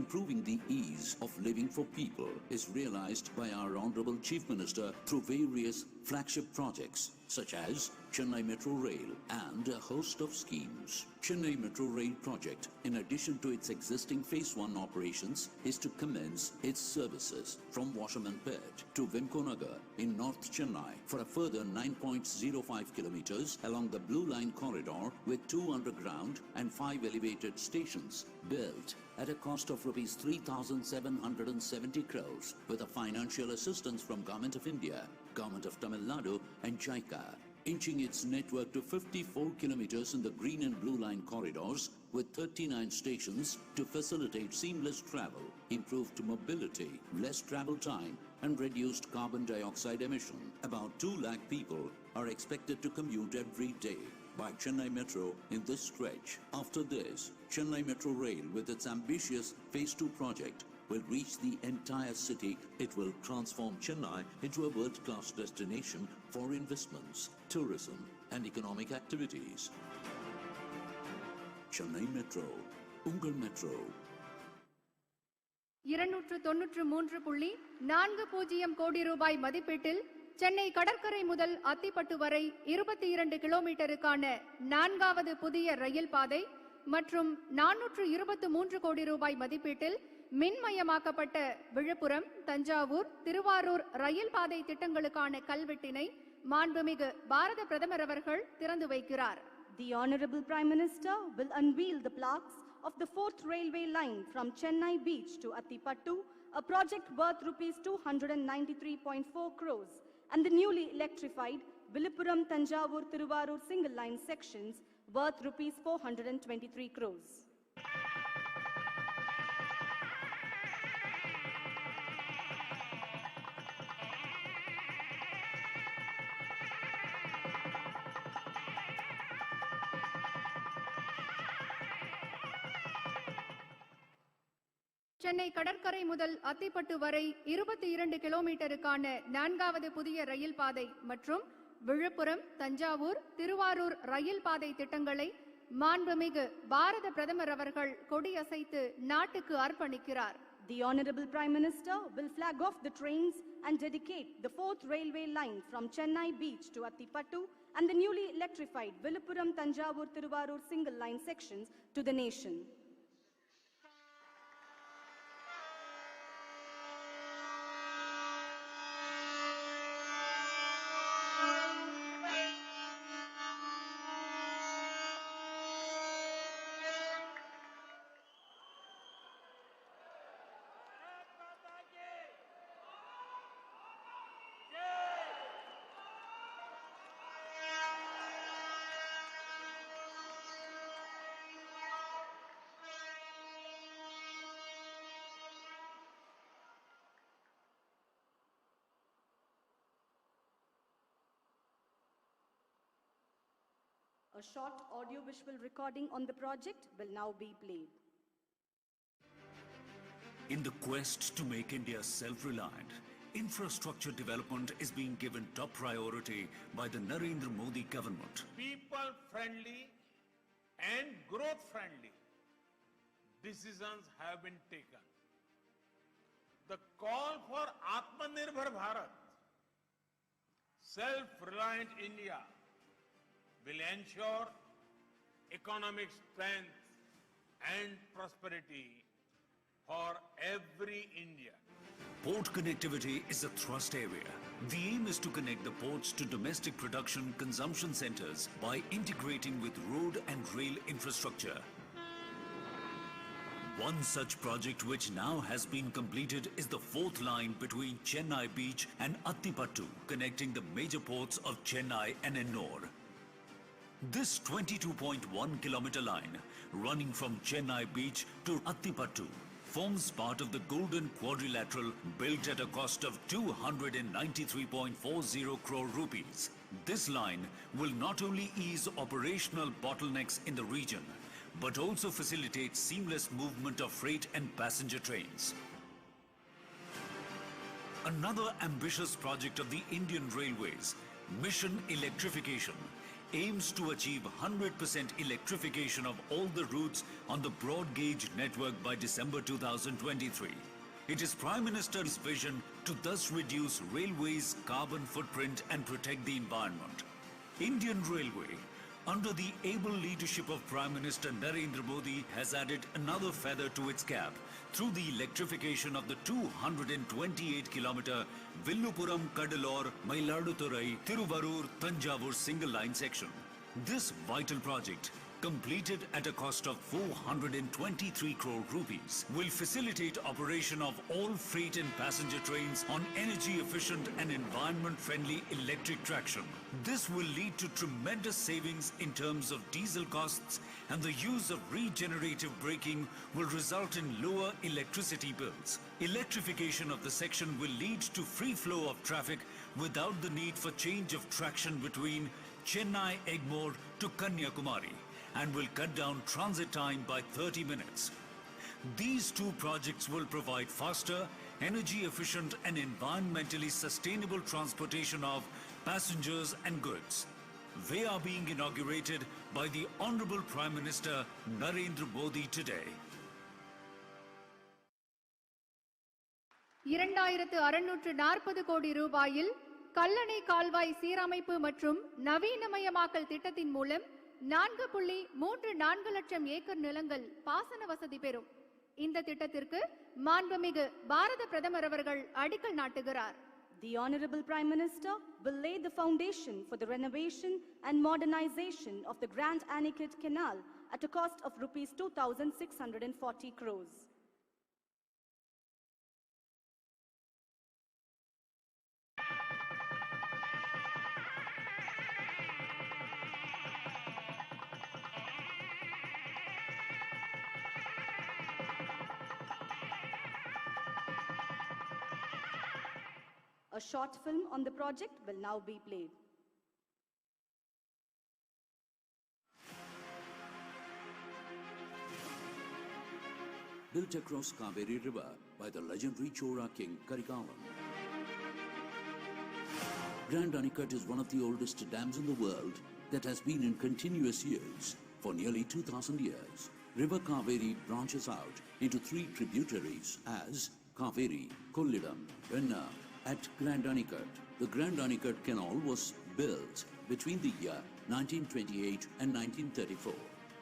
Improving the ease of living for people is realized by our Honorable Chief Minister through various flagship projects such as Chennai Metro Rail and a host of schemes. Chennai Metro Rail project, in addition to its existing Phase 1 operations, is to commence its services from Washermanpet to Bimco Nagar in North Chennai for a further 9.05 kilometers along the Blue Line corridor with 2 underground and 5 elevated stations built at a cost of rupees 3,770 crores with a financial assistance from Government of India, Government of Tamil Nadu and JICA, inching its network to 54 kilometers in the green and blue line corridors with 39 stations to facilitate seamless travel, improved mobility, less travel time and reduced carbon dioxide emission. About 2 lakh people are expected to commute every day by Chennai Metro in this stretch. After this, Chennai Metro Rail with its ambitious Phase 2 project will reach the entire city. It will transform Chennai into a world-class destination for investments, tourism and economic activities. Chennai Metro, Ungal Metro. 293.40 கோடி ரூபாய் மதிப்பீட்டில் சென்னை கடற்கரை முதல் அத்திப்பட்டு வரை 22 கிலோமீட்டருக்கான 4வது புதிய ரயில் பாதை மற்றும் 423 கோடி ரூபாய் மதிப்பீட்டில் மின்மயமாக்கப்பட்ட விழுப்புரம், தஞ்சாவூர், திருவாரூர் ரயில் பாதை திட்டங்களுக்கான கல்வெட்டினை மாண்புமிகு பாரத பிரதமர் அவர்கள் திறந்து வைக்கிறார். The Honorable Prime Minister will unveil the plaques of the 4th railway line from Chennai Beach to Attipattu, a project worth rupees 293.4 crores, and the newly electrified Viluppuram, Thanjavur, Thiruvarur single line sections worth rupees 423 crores. Chennai கடற்கரை முதல் அத்திப்பட்டு வரை 22 கிலோமீட்டருக்கான 4வது புதிய ரயில் பாதை மற்றும் விழுப்புரம், தஞ்சாவூர், திருவாரூர் ரயில் பாதை திட்டங்களை மாண்புமிகு பாரத பிரதமர் அவர்கள் கொடியசைத்து நாட்டுக்கு அர்ப்பணிக்கிறார். The Honorable Prime Minister will flag off the trains and dedicate the 4th railway line from Chennai Beach to Attipattu and the newly electrified Viluppuram, Thanjavur, Thiruvarur single line sections to the nation. A short audio-visual recording on the project will now be played. In the quest to make India self-reliant, infrastructure development is being given top priority by the Narendra Modi government. People-friendly and growth-friendly decisions have been taken. The call for Atmanirbhar Bharat, self-reliant India, will ensure economic strength and prosperity for every Indian. Port connectivity is a thrust area. The aim is to connect the ports to domestic production consumption centers by integrating with road and rail infrastructure. One such project which now has been completed is the fourth line between Chennai Beach and Attipattu, connecting the major ports of Chennai and Ennore. This 22.1-kilometer line, running from Chennai Beach to Attipattu, forms part of the Golden Quadrilateral built at a cost of 293.40 crore rupees. This line will not only ease operational bottlenecks in the region, but also facilitate seamless movement of freight and passenger trains. Another ambitious project of the Indian Railways, Mission Electrification, aims to achieve 100% electrification of all the routes on the broad gauge network by December 2023. It is Prime Minister's vision to thus reduce railways' carbon footprint and protect the environment. Indian Railway, under the able leadership of Prime Minister Narendra Modi, has added another feather to its cap through the electrification of the 228-kilometer Villupuram-Cuddalore-Mayiladuthurai-Thiruvarur-Thanjavur single-line section. This vital project, completed at a cost of 423 crore rupees, will facilitate operation of all freight and passenger trains on energy-efficient and environment-friendly electric traction. This will lead to tremendous savings in terms of diesel costs, and the use of regenerative braking will result in lower electricity bills. Electrification of the section will lead to free flow of traffic without the need for change of traction between Chennai Egmore to Kanyakumari, and will cut down transit time by 30 minutes. These two projects will provide faster, energy-efficient and environmentally sustainable transportation of passengers and goods. They are being inaugurated by the Honorable Prime Minister Narendra Modi today. 2640 கோடி ரூபாயில் கல்லணை கால்வாய் சீரமைப்பு மற்றும் நவீனமயமாக்கல் திட்டத்தின் மூலம் 4.34 லட்சம் acre நிலங்கள் பாசன வசதி பெறும். இந்த திட்டத்திற்கு மாண்புமிகு பாரத பிரதமர் அவர்கள் அடிக்கல் நாட்டுகிறார். The Honorable Prime Minister will lay the foundation for the renovation and modernization of the Grand Anicut Canal at a cost of rupees 2,640 crores. A short film on the project will now be played. Built across Kaveri River by the legendary Chola king Karikalan. Grand Anicut is one of the oldest dams in the world that has been in continuous use for nearly 2,000 years. River Kaveri branches out into three tributaries as Kaveri, Kollidam, Venna. At Grand Anicut, the Grand Anicut Canal was built between the year 1928 and 1934.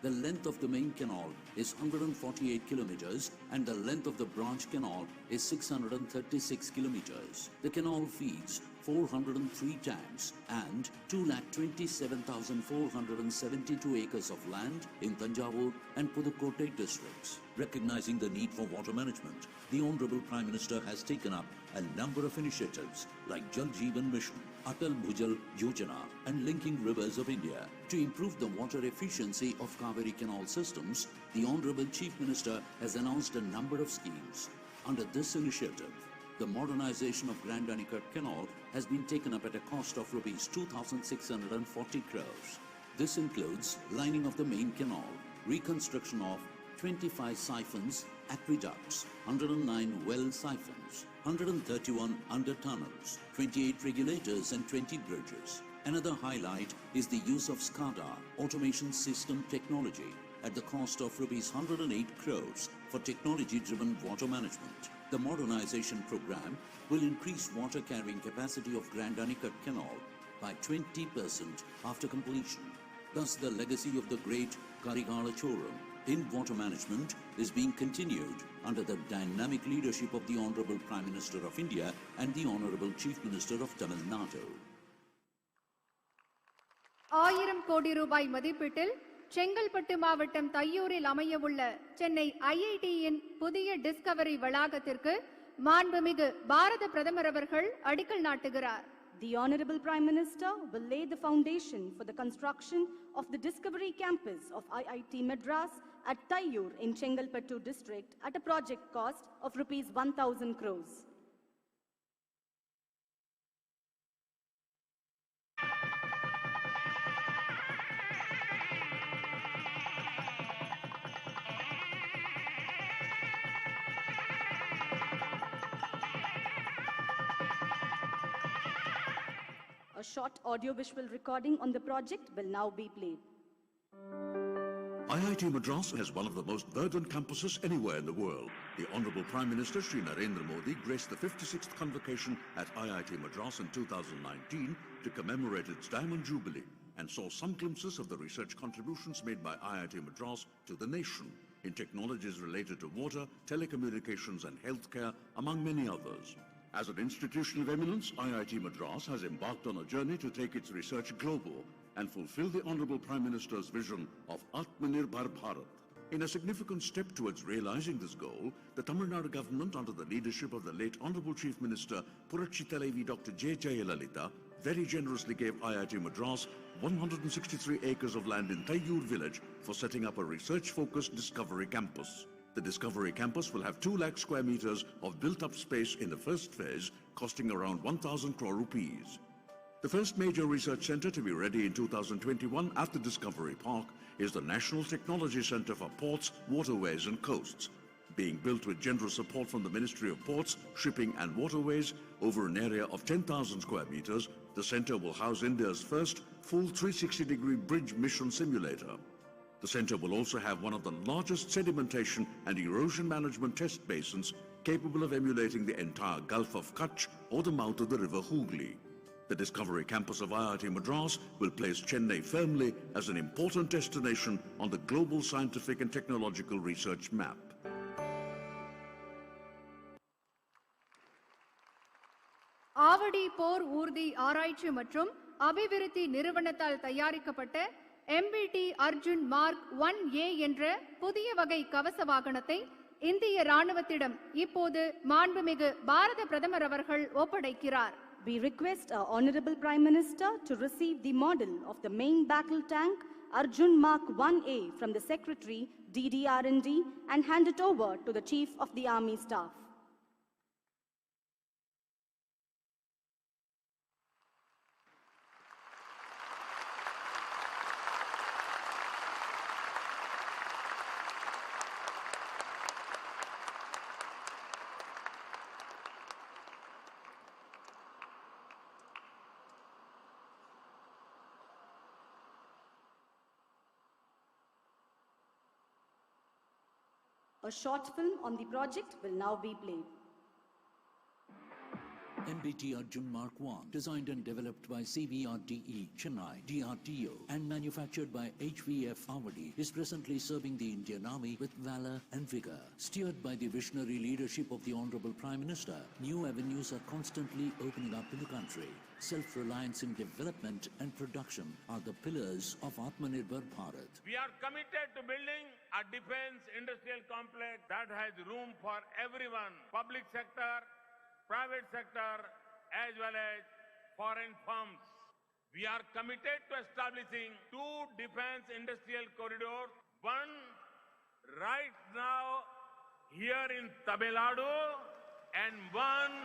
The length of the main canal is 148 kilometers and the length of the branch canal is 636 kilometers. The canal feeds 403 tanks and 2,27,472 acres of land in Thanjavur and Pudukkottai districts. Recognizing the need for water management, the Honorable Prime Minister has taken up a number of initiatives like Jal Jeevan Mission, Atal Bhujal Yojana and Linking Rivers of India. To improve the water efficiency of Kaveri canal systems, the Honorable Chief Minister has announced a number of schemes. Under this initiative, the modernization of Grand Anicut Canal has been taken up at a cost of rupees 2,640 crores. This includes lining of the main canal, reconstruction of 25 siphons, aqueducts, 109 well siphons, 131 under tunnels, 28 regulators and 20 bridges. Another highlight is the use of SCADA automation system technology at the cost of rupees 108 crores for technology-driven water management. The modernization program will increase water carrying capacity of Grand Anicut Canal by 20% after completion. Thus, the legacy of the great Karigala Choram in water management is being continued under the dynamic leadership of the Honorable Prime Minister of India and the Honorable Chief Minister of Tamil Nadu. 1000 கோடி ரூபாய் மதிப்பீட்டில் செங்கல்பட்டு மாவட்டம் தையூரில் அமையவுள்ள சென்னை ஐஐடியின் புதிய Discovery வளாகத்திற்கு மாண்புமிகு பாரத பிரதமர் அவர்கள் அடிக்கல் நாட்டுகிறார். The Honorable Prime Minister will lay the foundation for the construction of the Discovery Campus of IIT Madras at Taiyur in Chengalpattu district at a project cost of rupees 1,000 crores. A short audio-visual recording on the project will now be played. IIT Madras has one of the most verdant campuses anywhere in the world. The Honorable Prime Minister Shri Narendra Modi graced the 56th convocation at IIT Madras in 2019 to commemorate its Diamond Jubilee and saw some glimpses of the research contributions made by IIT Madras to the nation in technologies related to water, telecommunications and healthcare, among many others. As an institution of eminence, IIT Madras has embarked on a journey to take its research global and fulfill the Honorable Prime Minister's vision of Atmanirbhar Bharat. In a significant step towards realizing this goal, the Tamil Nadu government, under the leadership of the late Honorable Chief Minister Puratchi Thalaivi Dr. J. Jayalalitha, very generously gave IIT Madras 163 acres of land in Taiyur village for setting up a research-focused Discovery Campus. The Discovery Campus will have 2 lakh square meters of built-up space in the first phase, costing around 1,000 crore rupees. The first major research center to be ready in 2021 at the Discovery Park is the National Technology Center for Ports, Waterways and Coasts. Being built with generous support from the Ministry of Ports, Shipping and Waterways over an area of 10,000 square meters, the center will house India's first full 360-degree bridge mission simulator. The center will also have one of the largest sedimentation and erosion management test basins capable of emulating the entire Gulf of Kutch or the mouth of the river Hooghly. The Discovery Campus of IIT Madras will place Chennai firmly as an important destination on the global scientific and technological research map. Avadi போர் ஊர்தி ஆராய்ச்சி மற்றும் அபிவிருத்தி நிறுவனத்தால் தயாரிக்கப்பட்ட MBT Arjun mark 1A என்ற புதிய வகை கவச வாகனத்தை இந்திய ராணுவத்திடம் இப்போது மாண்புமிகு பாரத பிரதமர் அவர்கள் ஒப்படைக்கிறார். We request our Honorable Prime Minister to receive the model of the main battle tank Arjun Mark 1A from the Secretary DDR&D and hand it over to the Chief of the Army Staff. A short film on the project will now be played. MBT Arjun Mark 1, designed and developed by CBRDE, Chennai, DRDO, and manufactured by HVF Avadi, is presently serving the Indian Army with valor and vigor. Steered by the visionary leadership of the Honorable Prime Minister, new avenues are constantly opening up in the country. Self-reliance in development and production are the pillars of Atmanirbhar Bharat. We are committed to building a defense industrial complex that has room for everyone, public sector, private sector, as well as foreign firms. We are committed to establishing 2 defense industrial corridors, one right now here in Tamil Nadu and one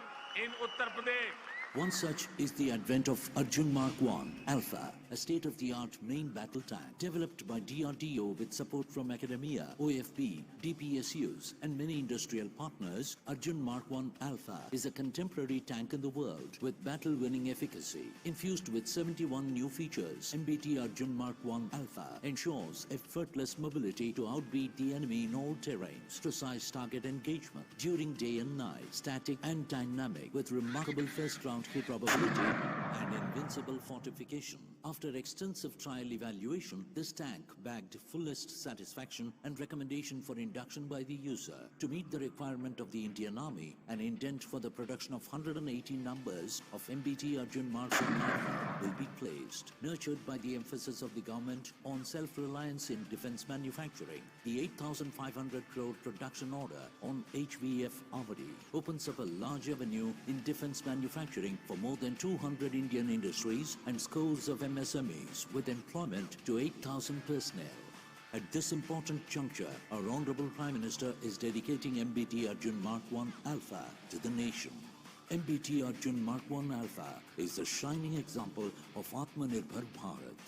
in Uttar Pradesh. One such is the advent of Arjun Mark I Alpha, a state-of-the-art main battle tank developed by DRDO with support from academia, OFB, DPSUs and many industrial partners. Arjun Mark I Alpha is a contemporary tank in the world with battle-winning efficacy. Infused with 71 new features, MBT Arjun Mark I Alpha ensures effortless mobility to outbeat the enemy in all terrains, precise target engagement during day and night, static and dynamic with remarkable first-round hit probability and invincible fortification. After extensive trial evaluation, this tank bagged fullest satisfaction and recommendation for induction by the user. To meet the requirement of the Indian Army, an indent for the production of 180 numbers of MBT Arjun Mark I Alpha will be placed. Nurtured by the emphasis of the government on self-reliance in defense manufacturing, the 8,500 crore production order on HVF Avadi opens up a large avenue in defense manufacturing for more than 200 Indian industries and scores of MSMEs with employment to 8,000 personnel. At this important juncture, our Honorable Prime Minister is dedicating MBT Arjun Mark I Alpha to the nation. MBT Arjun Mark I Alpha is a shining example of Atmanirbhar Bharat.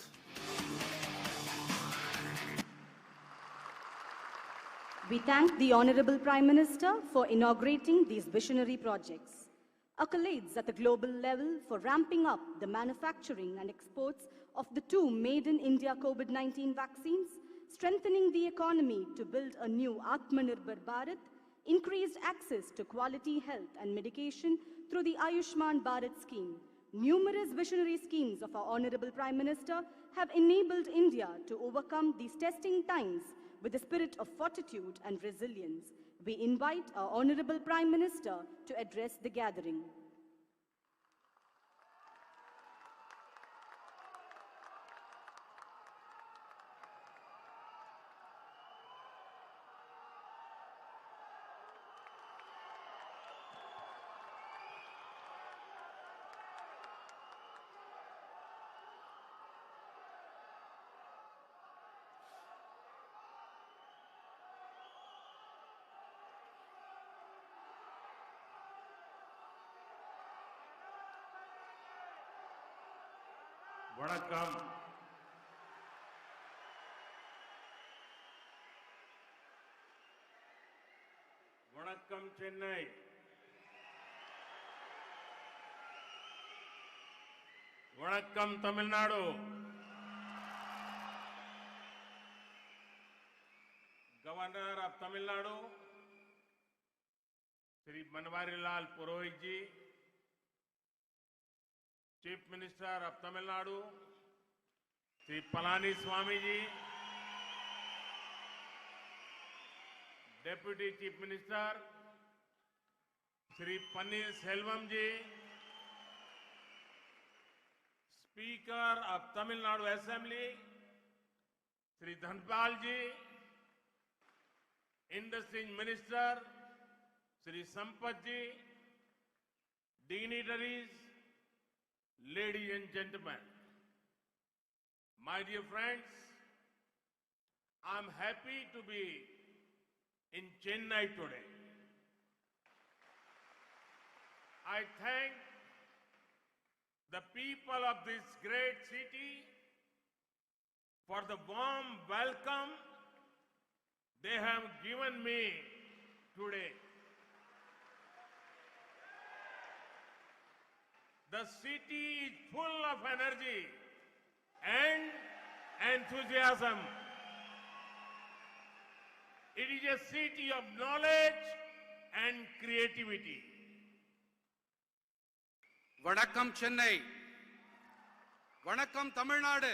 We thank the Honorable Prime Minister for inaugurating these visionary projects. Accolades at the global level for ramping up the manufacturing and exports of the 2 Made in India COVID-19 vaccines, strengthening the economy to build a new Atmanirbhar Bharat, increased access to quality health and medication through the Ayushman Bharat scheme. Numerous visionary schemes of our Honorable Prime Minister have enabled India to overcome these testing times with a spirit of fortitude and resilience. We invite our Honorable Prime Minister to address the gathering. வணக்கம். வணக்கம் சென்னை. வணக்கம் Tamil Nadu. Governor of Tamil Nadu, Shri Banwarilal Purohit ji, Chief Minister of Tamil Nadu, Shri Palaniswamy ji, Deputy Chief Minister, Shri Pannirselvam ji, Speaker of Tamil Nadu Assembly, Shri Dhanpal ji, Industry Minister, Shri Sampath ji, dignitaries, ladies and gentlemen, my dear friends, I'm happy to be in Chennai today. I thank the people of this great city for the warm welcome they have given me today. The city is full of energy and enthusiasm. It is a city of knowledge and creativity. வணக்கம் சென்னை. வணக்கம் தமிழ்நாடு.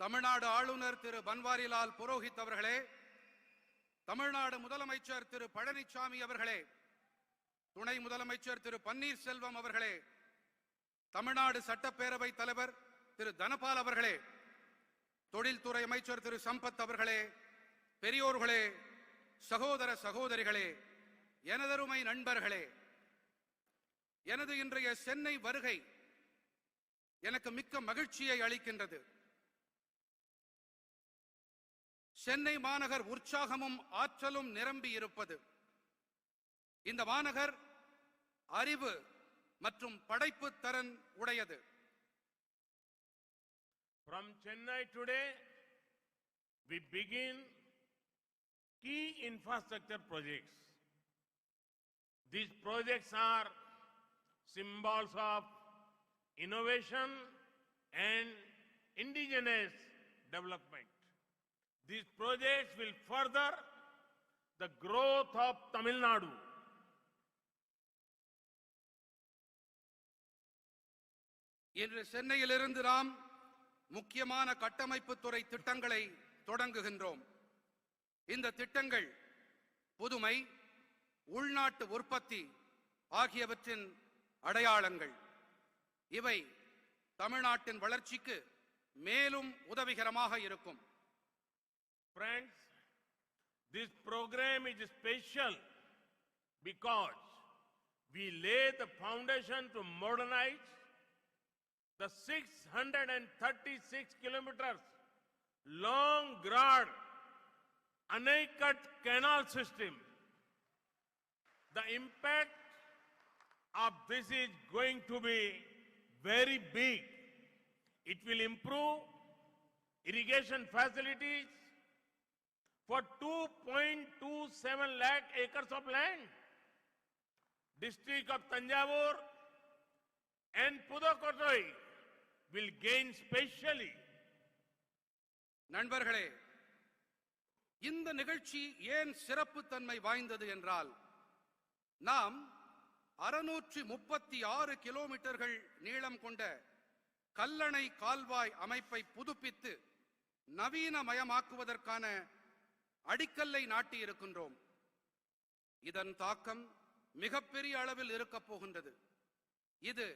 தமிழ்நாடு ஆளுநர் திரு பன்வாரிலால் புரோஹித் அவர்களே, தமிழ்நாடு முதலமைச்சர் திரு பழனிசாமி அவர்களே, துணை முதலமைச்சர் திரு பன்னீர்செல்வம் அவர்களே, தமிழ்நாடு சட்டப்பேரவை தலைவர் திரு தனபால் அவர்களே, தொழில்துறை அமைச்சர் திரு சம்பத் அவர்களே, பெரியோர்களே, சகோதர சகோதரிகளே, எனதருமை நண்பர்களே, எனது இன்றைய சென்னை வருகை எனக்கு மிக்க மகிழ்ச்சியை அளிக்கின்றது. சென்னை மாநகர் உற்சாகமும் ஆற்றலும் நிரம்பி இருப்பது. இந்த மாநகர் அறிவு, மற்றும் படைப்பு திறன் உடையது. From Chennai today, we begin key infrastructure projects. These projects are symbols of innovation and indigenous development. These projects will further the growth of Tamil Nadu. இன்று சென்னையிலிருந்து நாம் முக்கியமான கட்டமைப்பு துறை திட்டங்களை தொடங்குகின்றோம். இந்த திட்டங்கள் புதுமை, உள்நாட்டு உற்பத்தி ஆகியவற்றின் அடையாளங்கள். இவை தமிழ்நாட்டின் வளர்ச்சிக்கு மேலும் உதவிகரமாக இருக்கும். Friends, this program is special because we lay the foundation to modernize the 636 kilometers long broad Anaicut canal system. The impact of this is going to be very big. It will improve irrigation facilities for 2.27 lakh acres of land. District of Tanjavur and Pudukkottai will gain specially. நண்பர்களே, இந்த நிகழ்ச்சி ஏன் சிறப்பு தன்மை வாய்ந்தது என்றால், நாம் 636 கிலோமீட்டர்கள் நீளம் கொண்ட கல்லணை கால்வாய் அமைப்பை புதுப்பித்து நவீனமயமாக்குவதற்கான அடிக்கல்லை நாட்டி இருக்கின்றோம். இதன் தாக்கம் மிகப்பெரிய அளவில் இருக்கப் போகின்றது. இது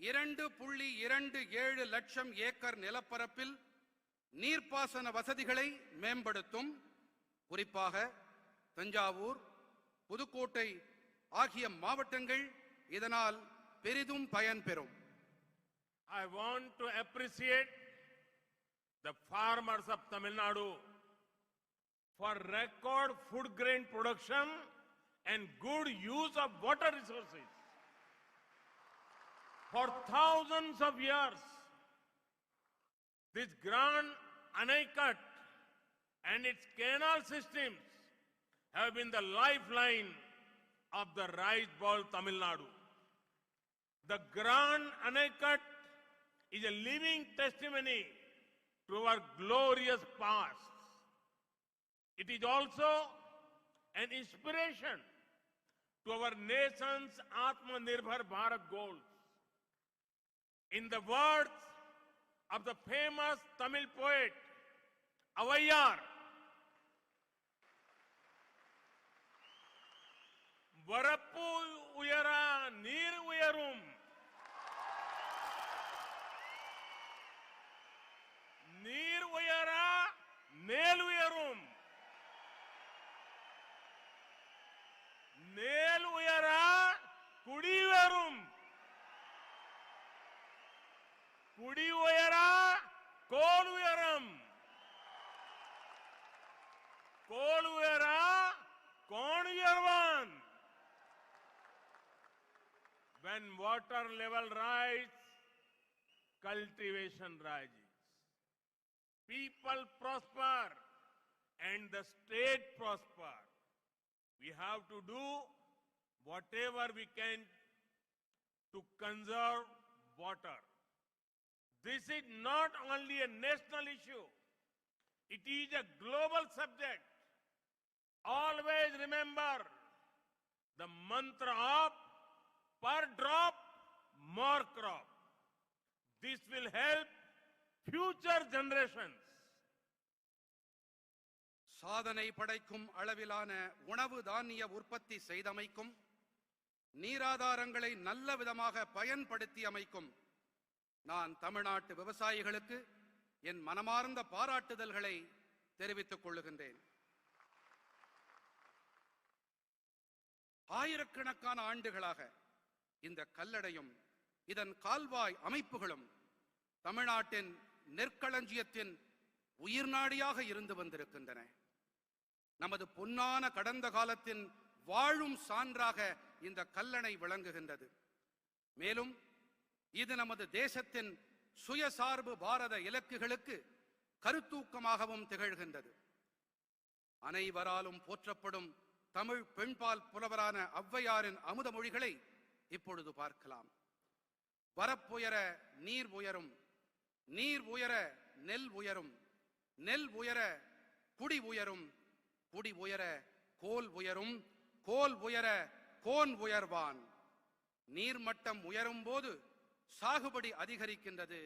2.27 லட்சம் ஏக்கர் நிலப்பரப்பில் நீர்ப்பாசன வசதிகளை மேம்படுத்தும். குறிப்பாக தஞ்சாவூர், புதுக்கோட்டை ஆகிய மாவட்டங்கள் இதனால் பெரிதும் பயன்பெறும். I want to appreciate the farmers of Tamil Nadu for record food grain production and good use of water resources. For thousands of years, this Grand Anaicut and its canal systems have been the lifeline of the rice bowl Tamil Nadu. The Grand Anaicut is a living testimony to our glorious past. It is also an inspiration to our nation's Atmanirbhar Bharat goals. In the words of the famous Tamil poet Avaiyar, Varappu uyara neer uyarum, neer uyara nel uyarum, nel uyara kudi uyarum, kudi uyara kol uyaram, kol uyara kon uyarvan. When water level rises, cultivation rises. People prosper and the state prosper. We have to do whatever we can to conserve water. This is not only a national issue, it is a global subject. Always remember the mantra of per drop, more crop. This will help future generations. சாதனை படைக்கும் அளவிலான உணவு தானிய உற்பத்தி செய்தமைக்கும், நீராதாரங்களை நல்ல விதமாக பயன்படுத்தி அமைக்கும் நான் தமிழ்நாட்டு விவசாயிகளுக்கு என் மனமார்ந்த பாராட்டுதல்களை தெரிவித்துக் கொள்ளுகின்றேன். ஆயிரக்கணக்கான ஆண்டுகளாக இந்த கல்லடையும் இதன் கால்வாய் அமைப்புகளும் தமிழ்நாட்டின் நெற்களஞ்சியத்தின் உயிர்நாடியாக இருந்து வந்திருக்கின்றன. நமது பொன்னான கடந்த காலத்தின் வாழும் சான்றாக இந்த கல்லணை விளங்குகின்றது. மேலும் இது நமது தேசத்தின் சுயசார்பு பாரத இலக்குகளுக்கு கருத்தூக்கமாகவும் திகழ்கின்றது. அனைவராலும் போற்றப்படும் தமிழ் பெண்பால் புலவரான ஔவையாரின் அமுத மொழிகளை இப்பொழுது பார்க்கலாம். வரப்புயர நீர் உயரும், நீர் உயர நெல் உயரும், நெல் உயர குடி உயரும், குடி உயர கோல் உயரும், கோல் உயர கோன் உயர்வான். நீர்மட்டம் உயரும் போது சாகுபடி அதிகரிக்கின்றது,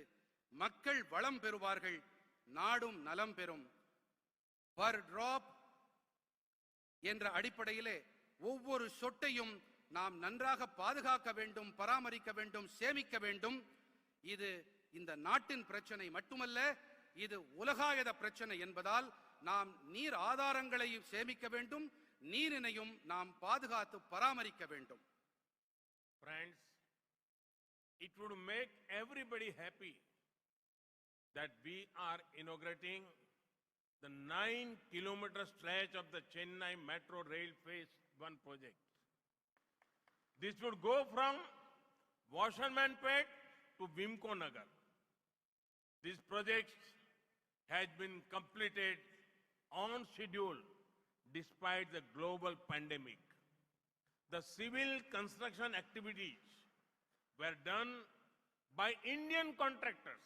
மக்கள் வளம் பெறுவார்கள், நாடும் நலம் பெறும். பர் டிராப் என்ற அடிப்படையிலே ஒவ்வொரு சொட்டையும் நாம் நன்றாக பாதுகாக்க வேண்டும், பராமரிக்க வேண்டும், சேமிக்க வேண்டும். இது இந்த நாட்டின் பிரச்சனை மட்டுமல்ல, இது உலகாயத பிரச்சனை என்பதால் நாம் நீர் ஆதாரங்களை சேமிக்க வேண்டும், நீரினையும் நாம் பாதுகாத்து பராமரிக்க வேண்டும். Friends, it would make everybody happy that we are inaugurating the 9-kilometer stretch of the Chennai Metro Rail Phase 1 project. This would go from Washermanpet to Vimko Nagar. This project has been completed on schedule despite the global pandemic. The civil construction activities were done by Indian contractors.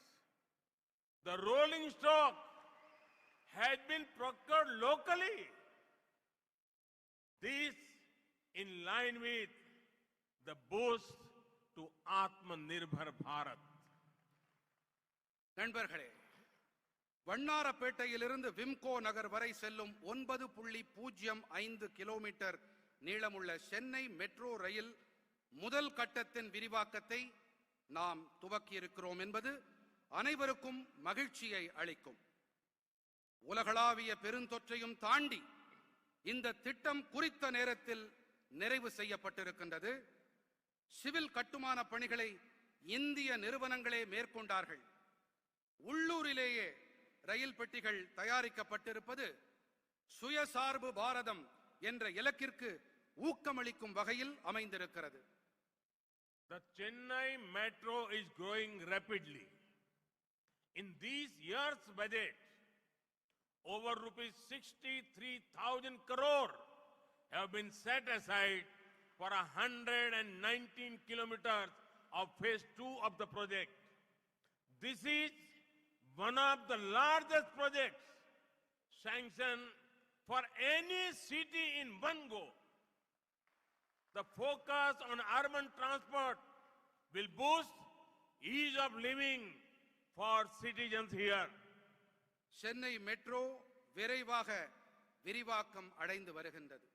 The rolling stock has been procured locally. This in line with the boost to Atmanirbhar Bharat. நண்பர்களே, வண்ணாரப்பேட்டையிலிருந்து விம்கோ நகர் வரை செல்லும் 9.05 kilometre நீளமுள்ள Chennai metro rail முதல் கட்டத்தின் விரிவாக்கத்தை நாம் துவக்கியிருக்கிறோம் என்பது அனைவருக்கும் மகிழ்ச்சியை அளிக்கும். உலகளாவிய பெருந்தொற்றையும் தாண்டி இந்த திட்டம் குறித்த நேரத்தில் நிறைவு செய்யப்பட்டிருக்கின்றது. சிவில் கட்டுமான பணிகளை இந்திய நிறுவனங்களே மேற்கொண்டார்கள். உள்ளூரிலேயே ரயில் பெட்டிகள் தயாரிக்கப்பட்டிருப்பது சுயசார்பு பாரதம் என்ற இலக்கிற்கு ஊக்கமளிக்கும் வகையில் அமைந்திருக்கிறது. The Chennai Metro is growing rapidly. In these years' budget, over ₹63,000 crore have been set aside for 119 kilometers of phase 2 of the project. This is one of the largest projects sanctioned for any city in one go. The focus on urban transport will boost ease of living for citizens here. Chennai metro விரைவாக விரிவாக்கம் அடைந்து வருகின்றது.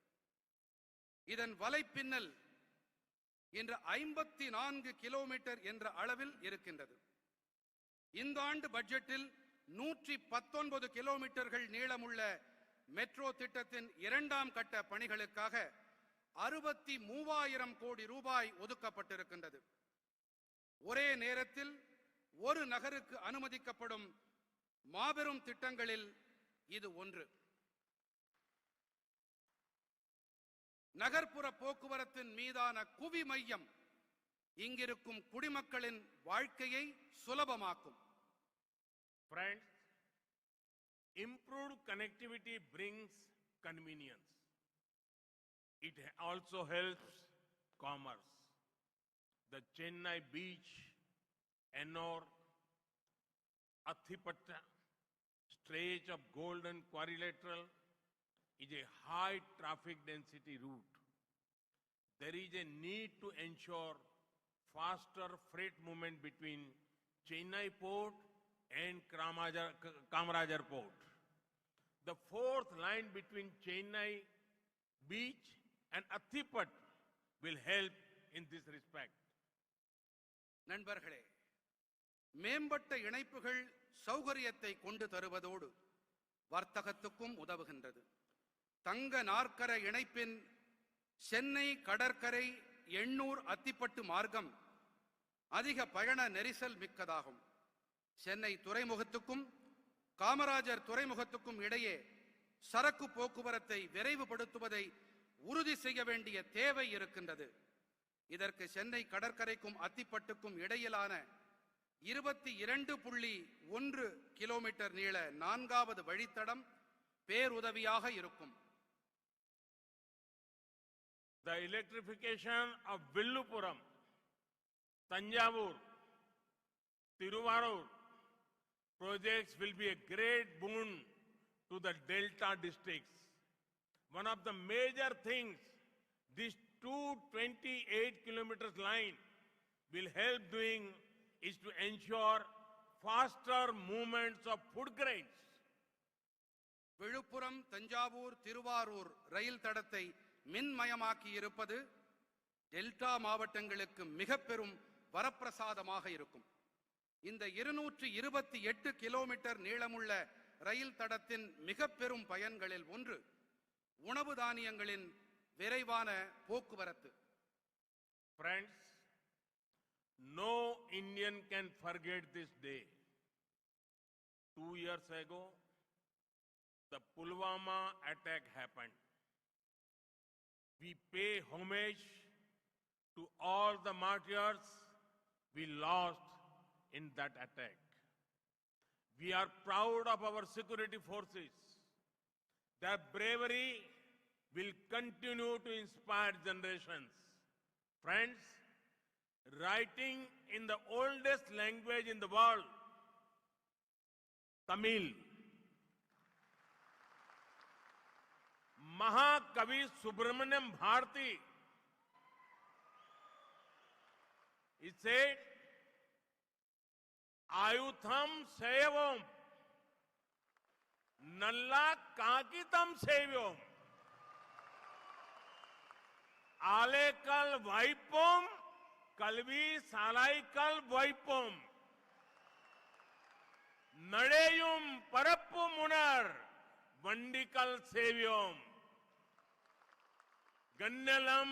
இதன் வலைப்பின்னல் இன்று 54 kilometre என்ற அளவில் இருக்கின்றது. இந்த ஆண்டு பட்ஜெட்டில் 119 கிலோமீட்டர்கள் நீளமுள்ள மெட்ரோ திட்டத்தின் இரண்டாம் கட்ட பணிகளுக்காக 63,000 கோடி ரூபாய் ஒதுக்கப்பட்டிருக்கின்றது. ஒரே நேரத்தில் ஒரு நகருக்கு அனுமதிக்கப்படும் மாபெரும் திட்டங்களில் இது ஒன்று. நகர்ப்புற போக்குவரத்தின் மீதான குவி மையம் இங்கிருக்கும் குடிமக்களின் வாழ்க்கையை சுலபமாக்கும். Friends, improved connectivity brings convenience. It also helps commerce. The Chennai beach, Ennore, Athipatta stretch of Golden Quadrilateral is a high traffic density route. There is a need to ensure faster freight movement between Chennai port and Kamarajar port. The fourth line between Chennai beach and Athipat will help in this respect. நண்பர்களே, மேம்பட்ட இணைப்புகள் சௌகரியத்தை கொண்டு தருவதோடு வர்த்தகத்துக்கும் உதவுகின்றது. தங்க நாற்கர இணைப்பின் சென்னை கடற்கரை எண்ணூர் அத்திப்பட்டு மார்க்கம் அதிக பயண நெரிசல் மிக்கதாகும். சென்னை துறைமுகத்துக்கும் காமராஜர் துறைமுகத்துக்கும் இடையே சரக்கு போக்குவரத்தை விரைவுபடுத்துவதை உறுதி செய்ய வேண்டிய தேவை இருக்கின்றது. இதற்கு சென்னை கடற்கரைக்கும் அத்திப்பட்டுக்கும் இடையிலான 22.1 கிலோமீட்டர் நீள 4வது வழித்தடம் பேருதவியாக இருக்கும். The electrification of Villupuram, Tanjavur, Tiruvarur projects will be a great boon to the Delta districts. One of the major things this 228 kilometers line will help doing is to ensure faster movements of food grains. Villupuram Thanjavur Thiruvarur ரயில் தடத்தை மின்மயமாக்கி இருப்பது delta மாவட்டங்களுக்கு மிக பெரும் வரப்பிரசாதமாக இருக்கும். இந்த 228 kilometre நீளமுள்ள ரயில் தடத்தின் மிக பெரும் பயன்களில் ஒன்று உணவு தானியங்களின் விரைவான போக்குவரத்து. Friends, no Indian can forget this day. 2 years ago, the Pulwama attack happened. We pay homage to all the martyrs we lost in that attack. We are proud of our security forces. Their bravery will continue to inspire generations. Friends, writing in the oldest language in the world, Tamil, Mahakavi Subramaniam Bharati, he said, Ayutham Sevam, Nalla Kakitam Sevyam, Alekal Vaipum, Kalvi Salaikal Vaipum, Nadeyum Parappu Munar, Vandikal Sevyam, Gannalam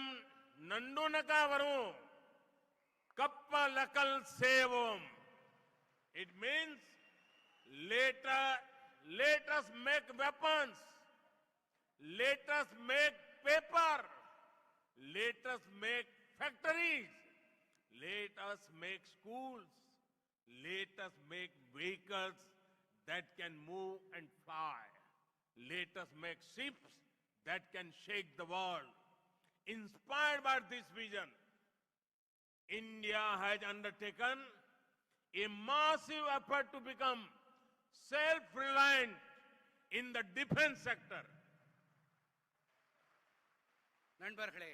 Nandunakavaru, Kappalakal Sevam. It means let us make weapons, let us make paper, let us make factories, let us make schools, let us make vehicles that can move and fly, let us make ships that can shake the world. Inspired by this vision, India has undertaken a massive effort to become self-reliant in the defense sector. நண்பர்களே,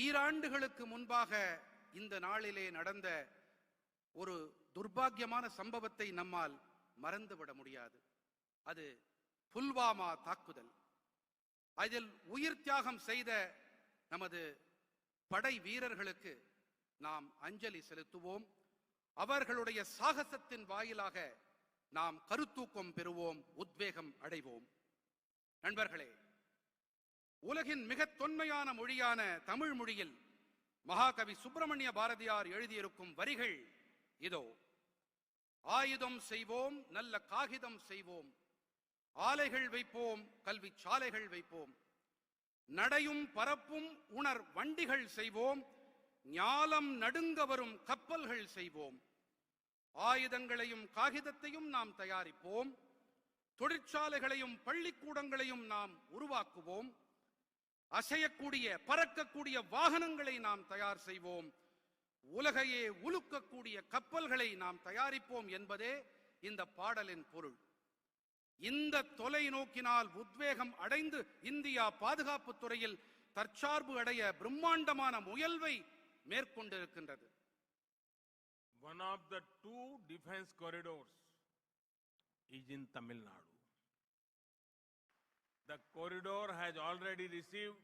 ஈராண்டுகளுக்கு முன்பாக இந்த நாளிலே நடந்த ஒரு துர்பாக்கியமான சம்பவத்தை நம்மால் மறந்துவிட முடியாது. அது புல்வாமா தாக்குதல். அதில் உயிர் தியாகம் செய்த நமது படை வீரர்களுக்கு நாம் அஞ்சலி செலுத்துவோம். அவர்களுடைய சாகசத்தின் வாயிலாக நாம் கருத்தூக்கம் பெறுவோம், உத்வேகம் அடைவோம். நண்பர்களே, உலகின் மிக தொன்மையான மொழியான தமிழ் மொழியில் மகாகவி சுப்பிரமணிய பாரதியார் எழுதியிருக்கும் வரிகள் இதோ. ஆயுதம் செய்வோம், நல்ல காகிதம் செய்வோம், ஆலைகள் வைப்போம், கல்வி சாலைகள் வைப்போம், நடையும் பரப்பும் உணர் வண்டிகள் செய்வோம், ஞாலம் நடுங்க வரும் கப்பல்கள் செய்வோம், ஆயுதங்களையும் காகிதத்தையும் நாம் தயாரிப்போம், தொழிற்சாலைகளையும் பள்ளிக்கூடங்களையும் நாம் உருவாக்குவோம், அசையக்கூடிய பறக்கக்கூடிய வாகனங்களை நாம் தயார் செய்வோம், உலகையே உலுக்கக்கூடிய கப்பல்களை நாம் தயாரிப்போம் என்பதே இந்த பாடலின் பொருள். இந்த தொலைநோக்கினால் உத்வேகம் அடைந்து இந்தியா பாதுகாப்பு துறையில் தற்சார்பு அடைய பிரம்மாண்டமான முயல்வை மேற்கொண்டிருக்கின்றது. One of the 2 defense corridors is in Tamil Nadu. The corridor has already received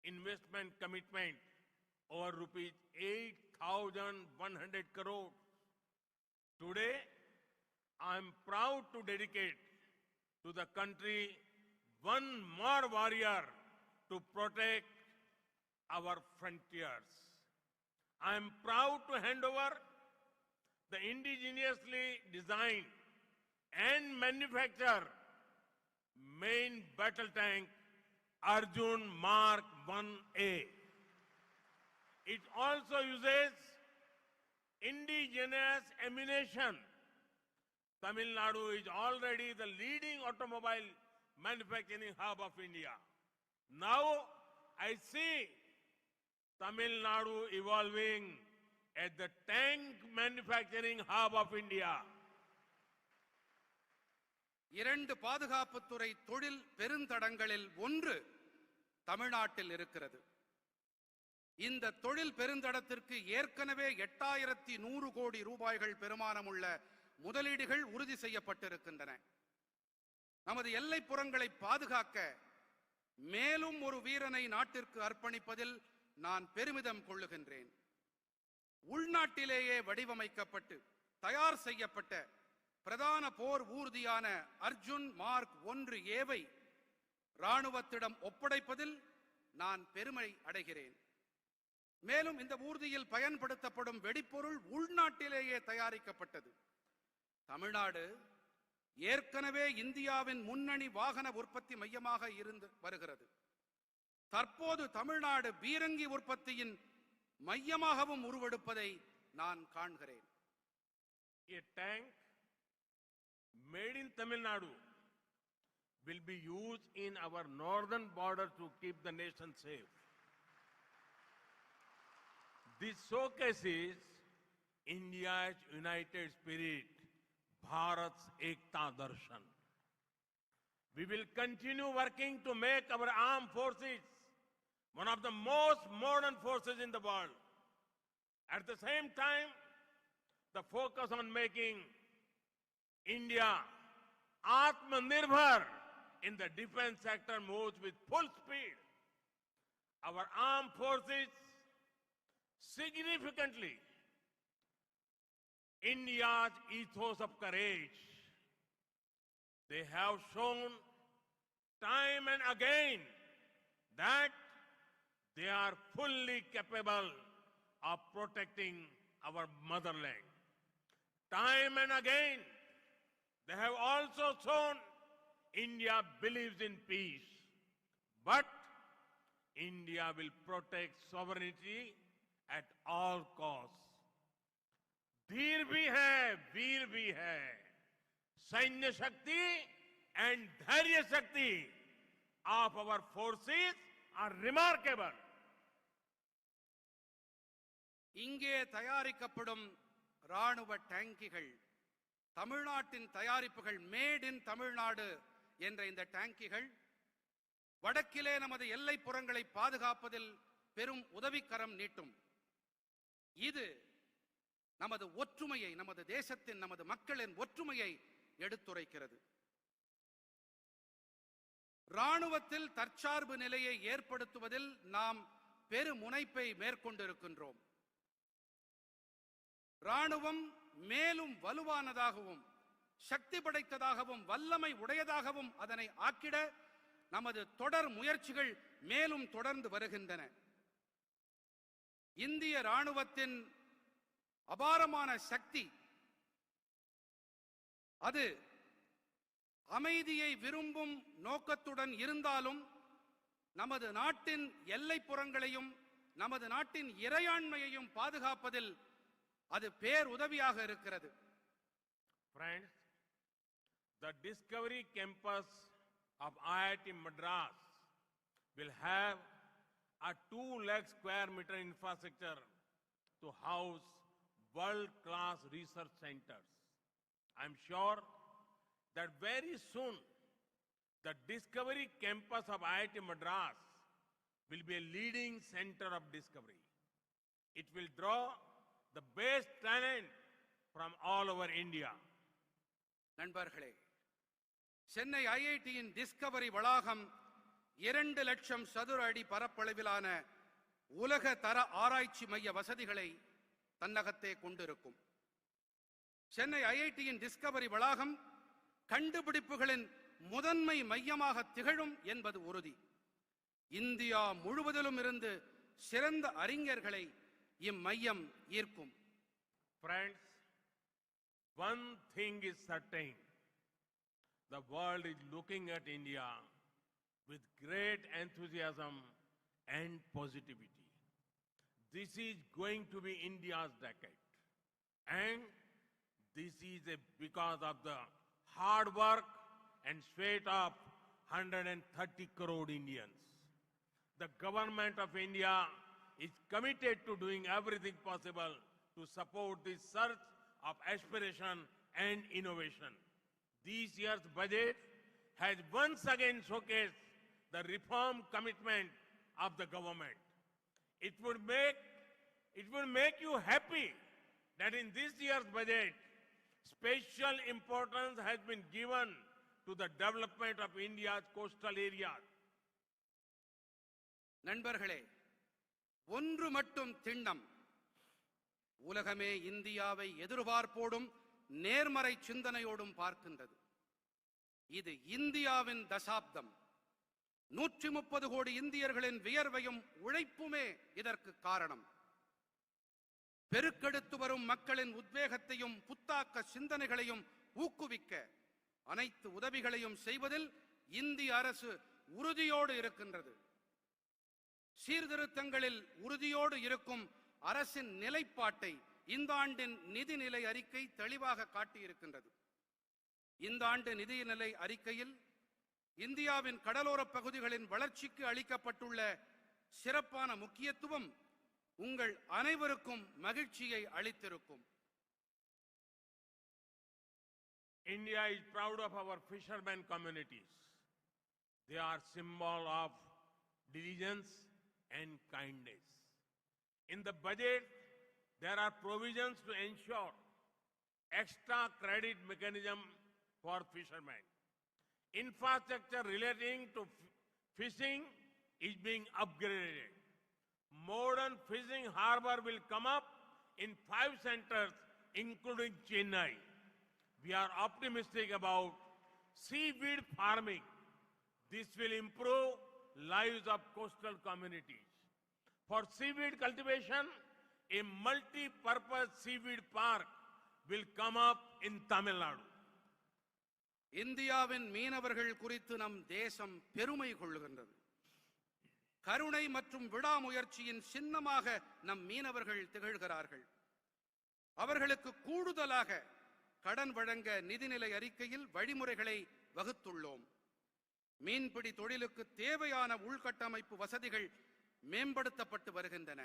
investment commitment over rupees 8,100 crore. Today, I am proud to dedicate to the country one more warrior to protect our frontiers. I am proud to hand over the indigenously designed and manufactured main battle tank Arjun Mark 1A. it also uses indigenous ammunition. Tamil Nadu is already the leading automobile manufacturing hub of India. Now I see Tamil Nadu evolving as the tank manufacturing hub of India. இரண்டு பாதுகாப்புத்துறை தொழில் பெருந்தடங்களில் ஒன்று தமிழ்நாட்டில் இருக்கிறது. இந்த தொழில் பெருந்தடத்திற்கு ஏற்கனவே 8100 கோடி ரூபாய்கள் பெருமானமுள்ள முதலீடுகள் உறுதி செய்யப்பட்டிருக்கின்றன. நமது எல்லைப்புறங்களை பாதுகாக்க மேலும் ஒரு வீரனை நாட்டிற்கு அர்ப்பணிப்பதில் நான் பெருமிதம் கொள்ளுகின்றேன். உள்நாட்டிலேயே வடிவமைக்கப்பட்டு தயார் செய்யப்பட்ட பிரதான போர் ஊர்தியான அர்ஜுன் மார்க் 1A ராணுவத்திடம் ஒப்படைப்பதில் நான் பெருமை அடைகிறேன். மேலும் இந்த ஊர்தியில் பயன்படுத்தப்படும் வெடிப்பொருள் உள்நாட்டிலேயே தயாரிக்கப்பட்டது. தமிழ்நாடு ஏற்கனவே இந்தியாவின் முன்னணி வாகன உற்பத்தி மையமாக இருந்து வருகிறது. தற்போது தமிழ்நாடு பீரங்கி உற்பத்தியின் மையமாகவும் உருவெடுப்பதை நான் காண்கிறேன். A tank made in Tamil Nadu will be used in our northern border to keep the nation safe. This showcases India's united spirit, Bharat's Ekta Darshan. We will continue working to make our armed forces one of the most modern forces in the world. At the same time, the focus on making India Atmanirbhar in the defense sector moves with full speed. Our armed forces significantly India's ethos of courage. They have shown time and again that they are fully capable of protecting our motherland. Time and again, they have also shown India believes in peace. But India will protect sovereignty at all costs. धीर भी है, वीर भी है. सैन्य शक्ति and धैर्य शक्ति of our forces are remarkable. இங்கே தயாரிக்கப்படும் ராணுவ டேங்கிகள், தமிழ்நாட்டின் தயாரிப்புகள், மேட் இன் தமிழ்நாடு என்ற இந்த டேங்கிகள் வடக்கிலே நமது எல்லைப்புறங்களை பாதுகாப்பதில் பெரும் உதவிக்கரம் நீட்டும். இது நமது ஒற்றுமையை, நமது தேசத்தின், நமது மக்களின் ஒற்றுமையை எடுத்துரைக்கிறது. ராணுவத்தில் தற்சார்பு நிலையை ஏற்படுத்துவதில் நாம் பெருமுனைப்பை மேற்கொண்டிருக்கின்றோம். ராணுவம் மேலும் வலுவானதாகவும் சக்தி படைத்ததாகவும் வல்லமை உடையதாகவும் அதனை ஆக்கிட நமது தொடர் முயற்சிகள் மேலும் தொடர்ந்து வருகின்றன. இந்திய ராணுவத்தின் அபாரமான சக்தி அது அமைதியை விரும்பும் நோக்கத்துடன் இருந்தாலும் நமது நாட்டின் எல்லைப்புறங்களையும் நமது நாட்டின் இறையாண்மையையும் பாதுகாப்பதில் அது பேருதவியாக இருக்கிறது. Friends, the Discovery Campus of IIT Madras will have a 2 lakh square meter infrastructure to house world-class research centers. I am sure that very soon the Discovery Campus of IIT Madras will be a leading center of discovery. It will draw the best talent from all over India. நண்பர்களே, Chennai ஐஐடியின் Discovery வளாகம் 2 லட்சம் சதுர அடி பரப்பளவிலான உலக தர ஆராய்ச்சி மைய வசதிகளை தன்னகத்தே கொண்டிருக்கும். சென்னை ஐஐடியின் டிஸ்கவரி வளாகம் கண்டுபிடிப்புகளின் முதன்மை மையமாக திகழும் என்பது உறுதி. இந்தியா முழுவதிலும் இருந்து சிறந்த அறிஞர்களை இம்மையம் ஈர்க்கும். Friends, one thing is certain. The world is looking at India with great enthusiasm and positivity. this is going to be India's decade. And this is because of the hard work and sweat of 130 crore Indians. The government of India is committed to doing everything possible to support this surge of aspiration and innovation. This year's budget has once again showcased the reform commitment of the government. It would make you happy that in this year's budget, special importance has been given to the development of India's coastal areas. நண்பர்களே, ஒன்று மட்டும் திண்ணம். உலகமே இந்தியாவை எதிர்பார்ப்போடும் நேர்மறை சிந்தனையோடும் பார்க்கின்றது. இது இந்தியாவின் தசாப்தம். 130 கோடி இந்தியர்களின் வியர்வையும் உழைப்புமே இதற்கு காரணம். பெருக்கெடுத்து வரும் மக்களின் உத்வேகத்தையும் புத்தாக்க சிந்தனைகளையும் ஊக்குவிக்க அனைத்து உதவிகளையும் செய்வதில் இந்திய அரசு உறுதியோடு இருக்கின்றது. சீர்திருத்தங்களில் உறுதியோடு இருக்கும் அரசின் நிலைப்பாட்டை இந்த ஆண்டின் நிதிநிலை அறிக்கை தெளிவாக காட்டியிருக்கின்றது. இந்த ஆண்டு நிதிநிலை அறிக்கையில் இந்தியாவின் கடலோர பகுதிகளின் வளர்ச்சிக்கு அளிக்கப்பட்டுள்ள சிறப்பான முக்கியத்துவம் உங்கள் அனைவருக்கும் மகிழ்ச்சியை அளித்திருக்கும். India is proud of our fishermen communities. They are symbol of diligence and kindness. In the budget, there are provisions to ensure extra credit mechanism for fishermen. Infrastructure relating to fishing is being upgraded. Modern fishing harbor will come up in 5 centers, including Chennai. We are optimistic about seaweed farming. This will improve lives of coastal communities. For seaweed cultivation, a multi-purpose seaweed park will come up in Tamil Nadu. இந்தியாவின் மீனவர்கள் குறித்து நம் தேசம் பெருமை கொள்ளுகின்றது. கருணை மற்றும் விடாமுயற்சியின் சின்னமாக நம் மீனவர்கள் திகழ்கிறார்கள். அவர்களுக்கு கூடுதலாக கடன் வழங்க நிதிநிலை அறிக்கையில் வழிமுறைகளை வகுத்துள்ளோம். மீன்பிடி தொழிலுக்கு தேவையான உள்கட்டமைப்பு வசதிகள் மேம்படுத்தப்பட்டு வருகின்றன.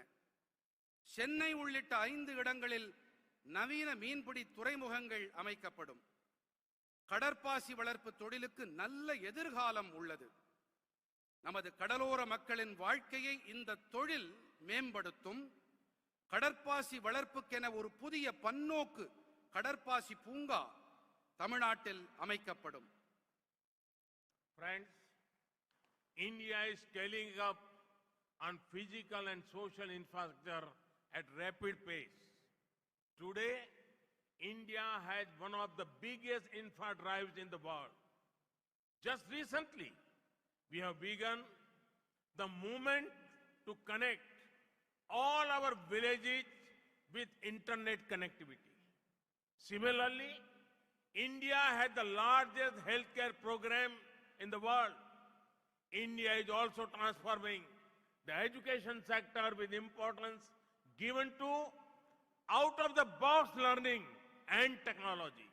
சென்னை உள்ளிட்ட 5 இடங்களில் நவீன மீன்பிடி துறைமுகங்கள் அமைக்கப்படும். கடற்பாசி வளர்ப்பு தொழிலுக்கு நல்ல எதிர்காலம் உள்ளது. நமது கடலோர மக்களின் வாழ்க்கையை இந்த தொழில் மேம்படுத்தும். கடற்பாசி வளர்ப்புக்கென ஒரு புதிய பன்னோக்கு கடற்பாசி பூங்கா தமிழ்நாட்டில் அமைக்கப்படும். Friends, India is scaling up on physical and social infrastructure at rapid pace. Today, India has one of the biggest infra drives in the world. Just recently, we have begun the movement to connect all our villages with internet connectivity. Similarly, India has the largest healthcare program in the world. India is also transforming the education sector with importance given to out-of-the-box learning and technology.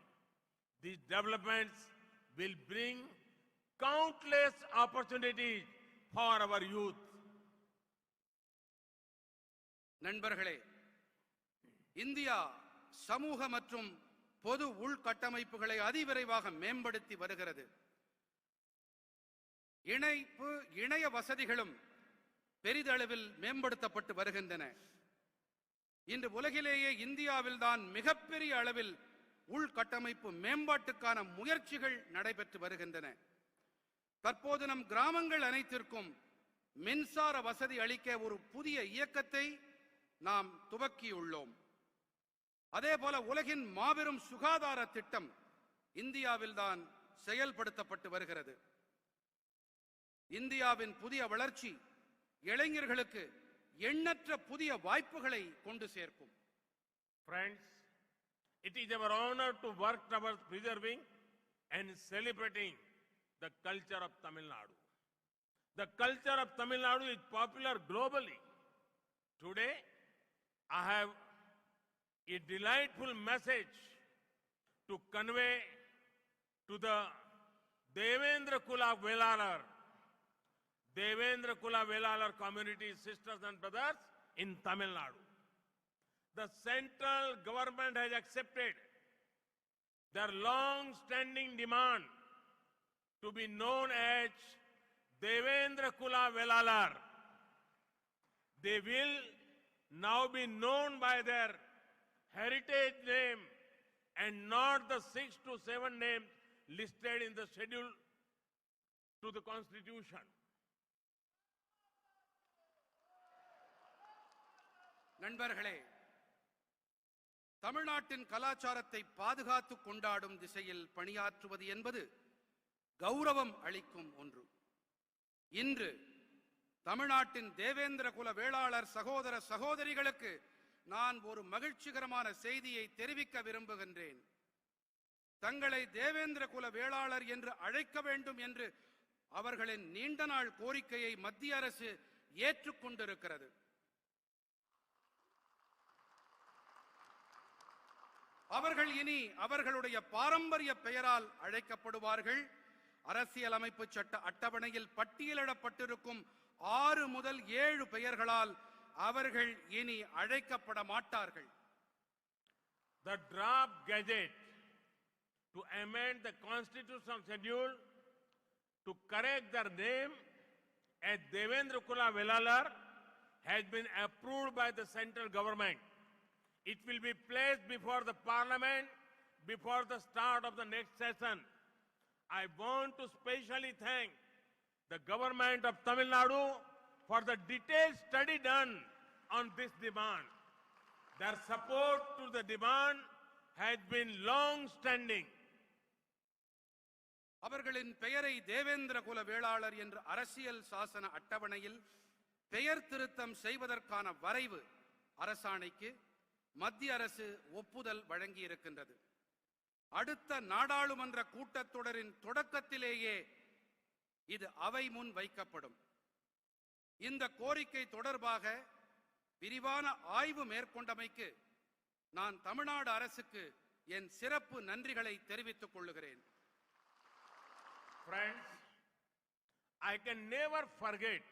These developments will bring countless opportunities for our youth. நண்பர்களே, India சமூக மற்றும் பொது உள்கட்டமைப்புகளை அதிவிரைவாக மேம்படுத்தி வருகிறது. இணைய வசதிகளும் பெரிதளவில் மேம்படுத்தப்பட்டு வருகின்றன. இன்று உலகிலேயே இந்தியாவில்தான் மிகப்பெரிய அளவில் உள்கட்டமைப்பு மேம்பாட்டுக்கான முயற்சிகள் நடைபெற்று வருகின்றன. தற்போது நம் கிராமங்கள் அனைத்திற்கும் மின்சார வசதி அளிக்க ஒரு புதிய இயக்கத்தை நாம் துவக்கியுள்ளோம். அதேபோல உலகின் மாபெரும் சுகாதார திட்டம் இந்தியாவில்தான் செயல்படுத்தப்பட்டு வருகிறது. இந்தியாவின் புதிய வளர்ச்சி இளைஞர்களுக்கு எண்ணற்ற புதிய வாய்ப்புகளை கொண்டு சேர்க்கும். Friends, it is our honor to work towards preserving and celebrating the culture of Tamil Nadu. The culture of Tamil Nadu is popular globally. Today, I have a delightful message to convey to the Devendra Kula Velalar community sisters and brothers in Tamil Nadu. The central government has accepted their long-standing demand to be known as Devendra Kula Velalar. They will now be known by their heritage name and not the 6 to 7 names listed in the schedule to the Constitution. நண்பர்களே, தமிழ்நாட்டின் கலாச்சாரத்தை பாதுகாத்து கொண்டாடும் திசையில் பணியாற்றுவது என்பது கௌரவம் அளிக்கும் ஒன்று. இன்று தமிழ்நாட்டின் தேவேந்திர குல வேளாளர் சகோதர சகோதரிகளுக்கு நான் ஒரு மகிழ்ச்சிகரமான செய்தியை தெரிவிக்க விரும்புகின்றேன். தங்களை தேவேந்திர குல வேளாளர் என்று அழைக்க வேண்டும் என்று அவர்களின் நீண்ட நாள் கோரிக்கையை மத்திய அரசு ஏற்றுக்கொண்டிருக்கிறது. அவர்கள் இனி அவர்களுடைய பாரம்பரிய பெயரால் அழைக்கப்படுவார்கள். அரசியலமைப்பு சட்ட அட்டவணையில் பட்டியலிடப்பட்டிருக்கும் 6 முதல் 7 பெயர்களால் அவர்கள் இனி அழைக்கப்பட மாட்டார்கள். The draft gazette to amend the constitutional schedule to correct their name as Devendra Kula Velalar has been approved by the central government. It will be placed before the parliament before the start of the next session. I want to specially thank the government of Tamil Nadu for the detailed study done on this demand. Their support to the demand has been long-standing. அவர்களின் பெயரை தேவேந்திர குல வேளாளர் என்ற அரசியல் சாசன அட்டவணையில் பெயர் திருத்தம் செய்வதற்கான வரைவு அரசாணைக்கு மத்திய அரசு ஒப்புதல் வழங்கி இருக்கின்றது. அடுத்த நாடாளுமன்ற கூட்டத்தொடரின் தொடக்கத்திலேயே இது அவை முன் வைக்கப்படும். இந்த கோரிக்கை தொடர்பாக விரிவான ஆய்வு மேற்கொண்டமைக்கு நான் தமிழ்நாடு அரசுக்கு என் சிறப்பு நன்றிகளை தெரிவித்துக் கொள்கிறேன். Friends, I can never forget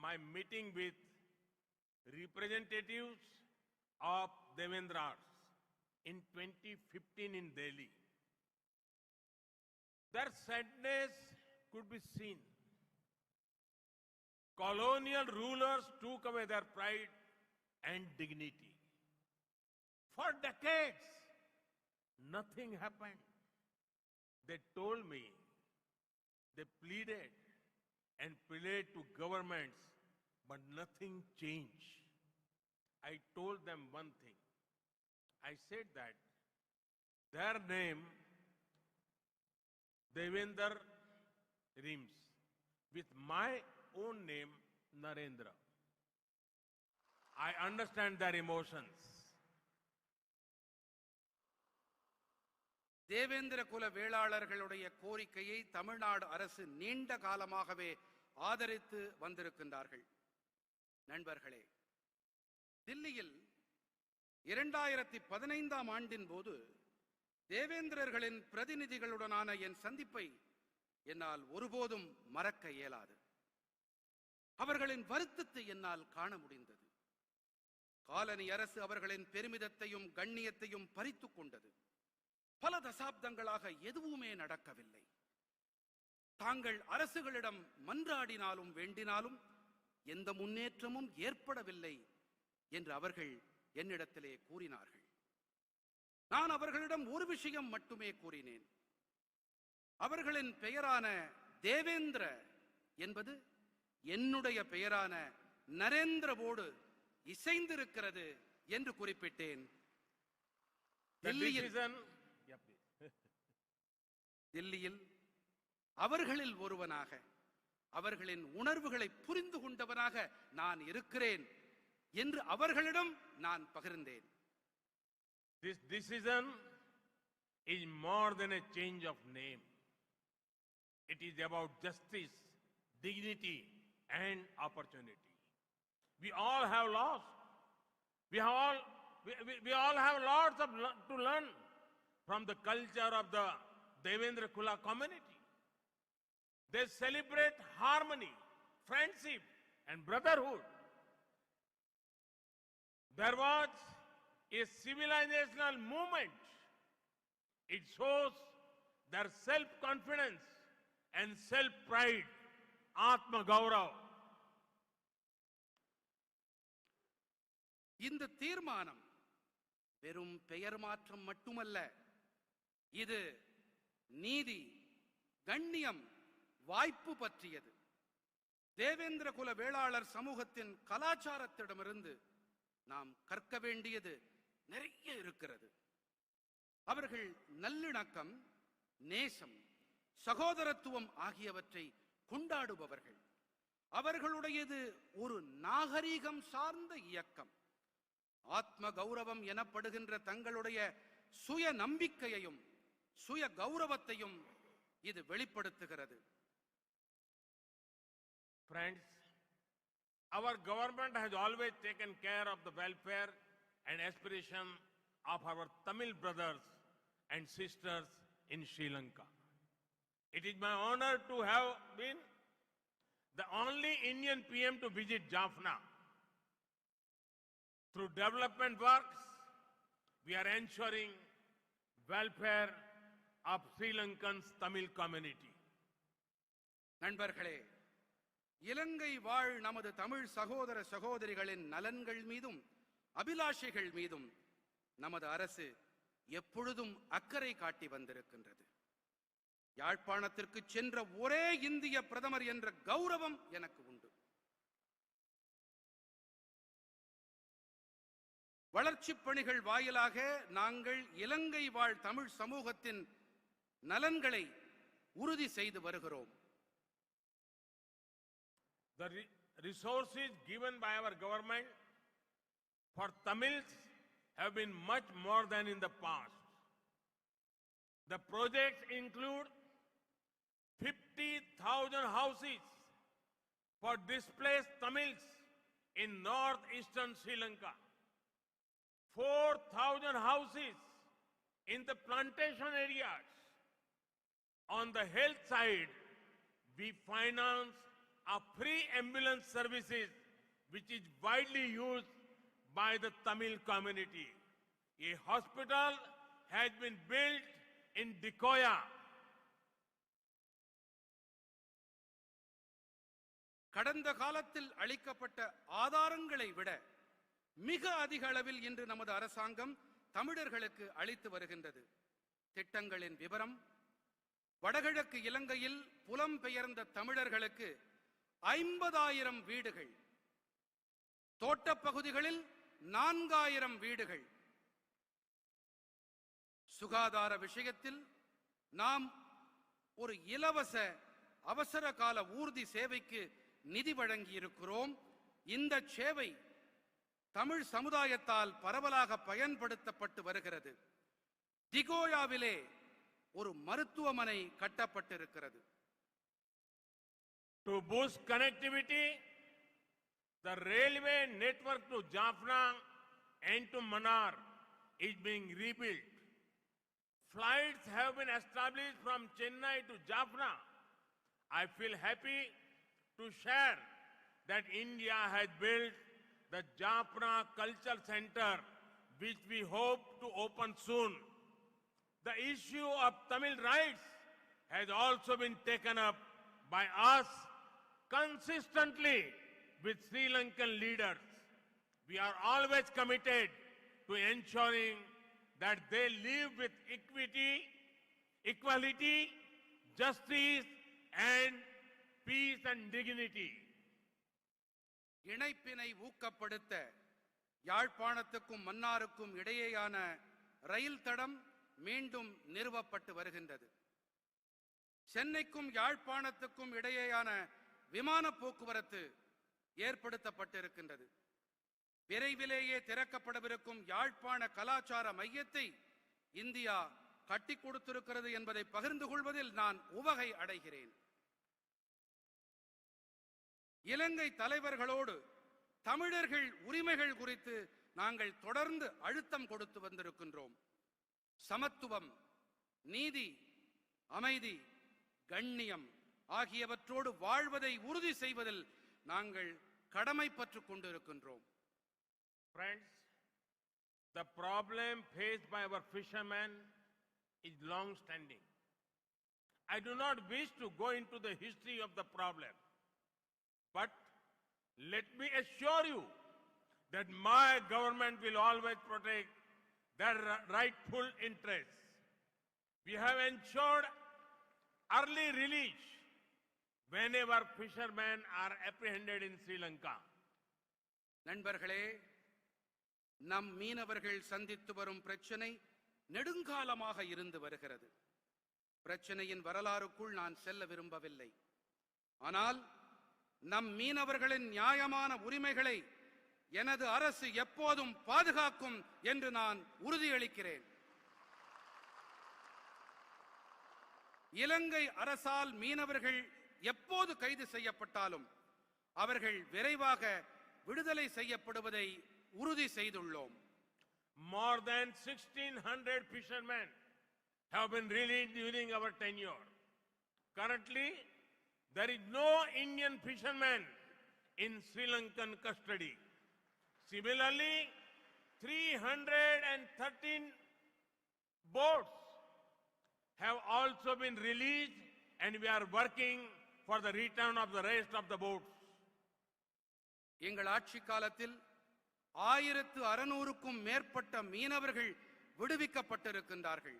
my meeting with representatives of Devendras in 2015 in Delhi. Their sadness could be seen. Colonial rulers took away their pride and dignity. For decades, nothing happened. They told me, they pleaded and prayed to governments, but nothing changed. I told them one thing. I said that their name, Devendra, rhymes with my own name, Narendra. I understand their emotions. Devendra குல வேளாளர்களுடைய கோரிக்கையை தமிழ்நாடு அரசு நீண்ட காலமாகவே ஆதரித்து வந்திருக்கின்றார்கள். நண்பர்களே, தில்லியில் 2015ஆம் ஆண்டின் போது தேவேந்திரர்களின் பிரதிநிதிகளுடனான என் சந்திப்பை என்னால் ஒருபோதும் மறக்க இயலாது. அவர்களின் வருத்தத்தை என்னால் காண முடிந்தது. காலனி அரசு அவர்களின் பெருமிதத்தையும் கண்ணியத்தையும் பறித்துக் கொண்டது. பல தசாப்தங்களாக எதுவுமே நடக்கவில்லை. தாங்கள் அரசுகளிடம் மன்றாடினாலும் வேண்டினாலும் எந்த முன்னேற்றமும் ஏற்படவில்லை என்று அவர்கள் என்னிடத்திலே கூறினார்கள். நான் அவர்களிடம் ஒரு விஷயம் மட்டுமே கூறினேன். அவர்களின் பெயரான தேவேந்திர என்பது என்னுடைய பெயரான நரேந்திரவோடு இசைந்திருக்கிறது என்று குறிப்பிட்டேன். தில்லியில் அவர்களில் ஒருவனாக, அவர்களின் உணர்வுகளை புரிந்து கொண்டவனாக நான் இருக்கிறேன் என்று அவர்களிடம் நான் பகிர்ந்தேன். This decision is more than a change of name. It is about justice, dignity, and opportunity. We all have lost We all have lots to learn from the culture of the Devendra Kula community. They celebrate harmony, friendship, and brotherhood. There was a civilizational movement. It shows their self-confidence and self-pride, Atma Gaurav. இந்த தீர்மானம் வெறும் பெயர் மாற்றம் மட்டுமல்ல, இது நீதி, கண்ணியம், வாய்ப்பு பற்றியது. தேவேந்திர குல வேளாளர் சமூகத்தின் கலாச்சாரத்திடமிருந்து நாம் கற்க வேண்டியது நிறைய இருக்கிறது. அவர்கள் நல்லிணக்கம், நேசம், சகோதரத்துவம் ஆகியவற்றை கொண்டாடுபவர்கள். அவர்களுடையது ஒரு நாகரீகம் சார்ந்த இயக்கம். ஆத்ம கௌரவம் எனப்படுகின்ற தங்களுடைய சுய நம்பிக்கையையும் சுய கௌரவத்தையும் இது வெளிப்படுத்துகிறது. Friends, our government has always taken care of the welfare and aspiration of our Tamil brothers and sisters in Sri Lanka. It is my honor to have been the only Indian PM to visit Jaffna. Through development works, we are ensuring welfare of Sri Lankan's Tamil community. நண்பர்களே, இலங்கை வாழ் நமது தமிழ் சகோதர சகோதரிகளின் நலன்கள் மீதும் அபிலாஷைகள் மீதும் நமது அரசு எப்பொழுதும் அக்கறை காட்டி வந்திருக்கின்றது. யாழ்ப்பாணத்திற்கு சென்ற ஒரே இந்திய பிரதமர் என்ற கௌரவம் எனக்கு உண்டு. வளர்ச்சிப் பணிகள் வாயிலாக நாங்கள் இலங்கை வாழ் தமிழ் சமூகத்தின் நலன்களை உறுதி செய்து வருகிறோம். The resources given by our government for Tamils have been much more than in the past. The projects include 50,000 houses for displaced Tamils in northeastern Sri Lanka, 4,000 houses in the plantation areas. On the health side, we finance a free ambulance services which is widely used by the Tamil community. A hospital has been built in Dikoya. கடந்த காலத்தில் அளிக்கப்பட்ட ஆதாரங்களை விட மிக அதிக அளவில் இன்று நமது அரசாங்கம் தமிழர்களுக்கு அளித்து வருகின்றது. திட்டங்களின் விவரம்: வடகிழக்கு இலங்கையில் புலம்பெயர்ந்த தமிழர்களுக்கு 50,000 வீடுகள், தோட்டப்பகுதிகளில் 4,000 வீடுகள். சுகாதார விஷயத்தில் நாம் ஒரு இலவச அவசர கால ஊர்தி சேவைக்கு நிதி வழங்கி இருக்கிறோம். இந்த சேவை தமிழ் சமுதாயத்தால் பரவலாக பயன்படுத்தப்பட்டு வருகிறது. திகோயாவிலே ஒரு மருத்துவமனை கட்டப்பட்டிருக்கிறது. To boost connectivity, the railway network to Jaffna and to Mannar is being rebuilt. Flights have been established from Chennai to Jaffna. I feel happy to share that India has built the Jaffna Culture Center, which we hope to open soon. The issue of Tamil rights has also been taken up by us consistently with Sri Lankan leaders. We are always committed to ensuring that they live with equality, justice, and peace and dignity. இணைப்பினை ஊக்கப்படுத்த யாழ்ப்பாணத்துக்கும் மன்னாருக்கும் இடையேயான ரயில் தடம் மீண்டும் நிறுவப்பட்டு வருகின்றது. சென்னைக்கும் யாழ்ப்பாணத்துக்கும் இடையேயான விமான போக்குவரத்து ஏற்படுத்தப்பட்டிருக்கின்றது. விரைவிலேயே திறக்கப்படவிருக்கும் யாழ்ப்பாண கலாச்சார மையத்தை இந்தியா கட்டி கொடுத்திருக்கிறது என்பதை பகிர்ந்து கொள்வதில் நான் உவகை அடைகிறேன். இலங்கை தலைவர்களோடு தமிழர்கள் உரிமைகள் குறித்து நாங்கள் தொடர்ந்து அழுத்தம் கொடுத்து வந்திருக்கின்றோம். சமத்துவம், நீதி, அமைதி, கண்ணியம் ஆகியவற்றோடு வாழ்வதை உறுதி செய்வதில் நாங்கள் கடமைப்பட்டுக் கொண்டிருக்கின்றோம். Friends, the problem faced by our fishermen is long standing. I do not wish to go into the history of the problem, but let me assure you that my government will always protect their rightful interests. We have ensured early release whenever fishermen are apprehended in Sri Lanka. நண்பர்களே, நம் மீனவர்கள் சந்தித்து வரும் பிரச்சனை நெடுங்காலமாக இருந்து வருகிறது. பிரச்சனையின் வரலாறுக்குள் நான் செல்ல விரும்பவில்லை. ஆனால் நம் மீனவர்களின் நியாயமான உரிமைகளை எனது அரசு எப்போதும் பாதுகாக்கும் என்று நான் உறுதியளிக்கிறேன். இலங்கை அரசால் மீனவர்கள் எப்போது கைது செய்யப்பட்டாலும் அவர்கள் விரைவாக விடுதலை செய்யப்படுவதை உறுதி செய்துள்ளோம். More than 1,600 fishermen have been released during our tenure. Currently, there is no Indian fisherman in Sri Lankan custody. Similarly, 313 boats have also been released, and we are working for the return of the rest of the boats. எங்கள் ஆட்சி காலத்தில் 1600க்கும் மேற்பட்ட மீனவர்கள் விடுவிக்கப்பட்டிருக்கின்றார்கள்.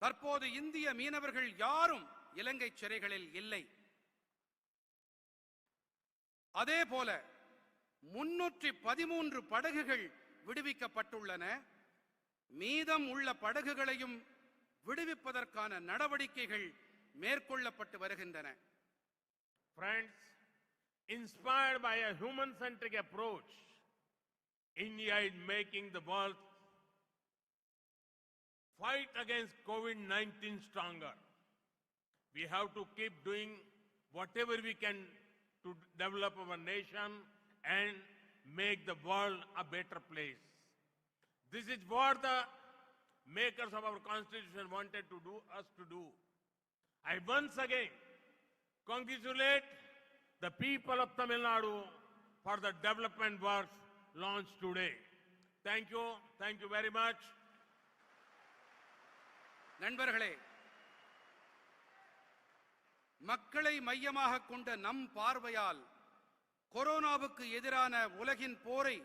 தற்போது இந்திய மீனவர்கள் யாரும் இலங்கை சிறைகளில் இல்லை. அதேபோல 313 படகுகள் விடுவிக்கப்பட்டுள்ளன. மீதம் உள்ள படகுகளையும் விடுவிப்பதற்கான நடவடிக்கைகள் மேற்கொள்ளப்பட்டு வருகின்றன. Friends, inspired by a human-centric approach, India is making the world fight against COVID-19 stronger. We have to keep doing whatever we can to develop our nation and make the world a better place. This is what the makers of our constitution wanted to do us to do. I once again congratulate the people of Tamil Nadu for the development works launched today. Thank you very much. நண்பர்களே, மக்களை மையமாக கொண்ட நம் பார்வையால் கொரோனாவுக்கு எதிரான உலகின் போரை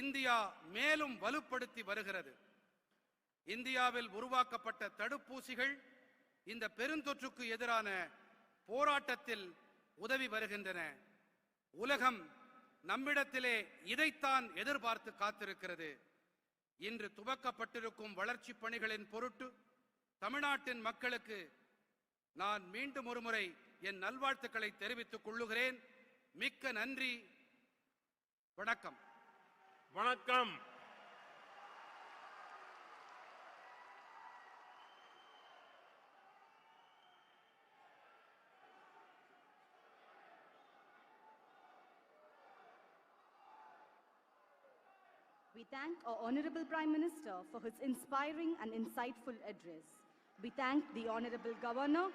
இந்தியா மேலும் வலுப்படுத்தி வருகிறது. இந்தியாவில் உருவாக்கப்பட்ட தடுப்பூசிகள் இந்த பெருந்தொற்றுக்கு எதிரான போராட்டத்தில் உதவி வருகின்றன. உலகம் நம்மிடத்திலே இதைத்தான் எதிர்பார்த்து காத்திருக்கிறது. இன்று துவக்கப்பட்டிருக்கும் வளர்ச்சி பணிகளின் பொருட்டு தமிழ்நாட்டின் மக்களுக்கு நான் மீண்டும் ஒருமுறை என் நல்வாழ்த்துக்களை தெரிவித்துக் கொள்ளுகிறேன். மிக்க நன்றி. வணக்கம். வணக்கம். We thank our Honorable Prime Minister for his inspiring and insightful address. We thank the Honorable Governor,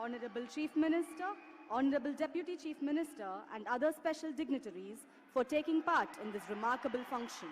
Honorable Chief Minister, Honorable Deputy Chief Minister and other special dignitaries for taking part in this remarkable function.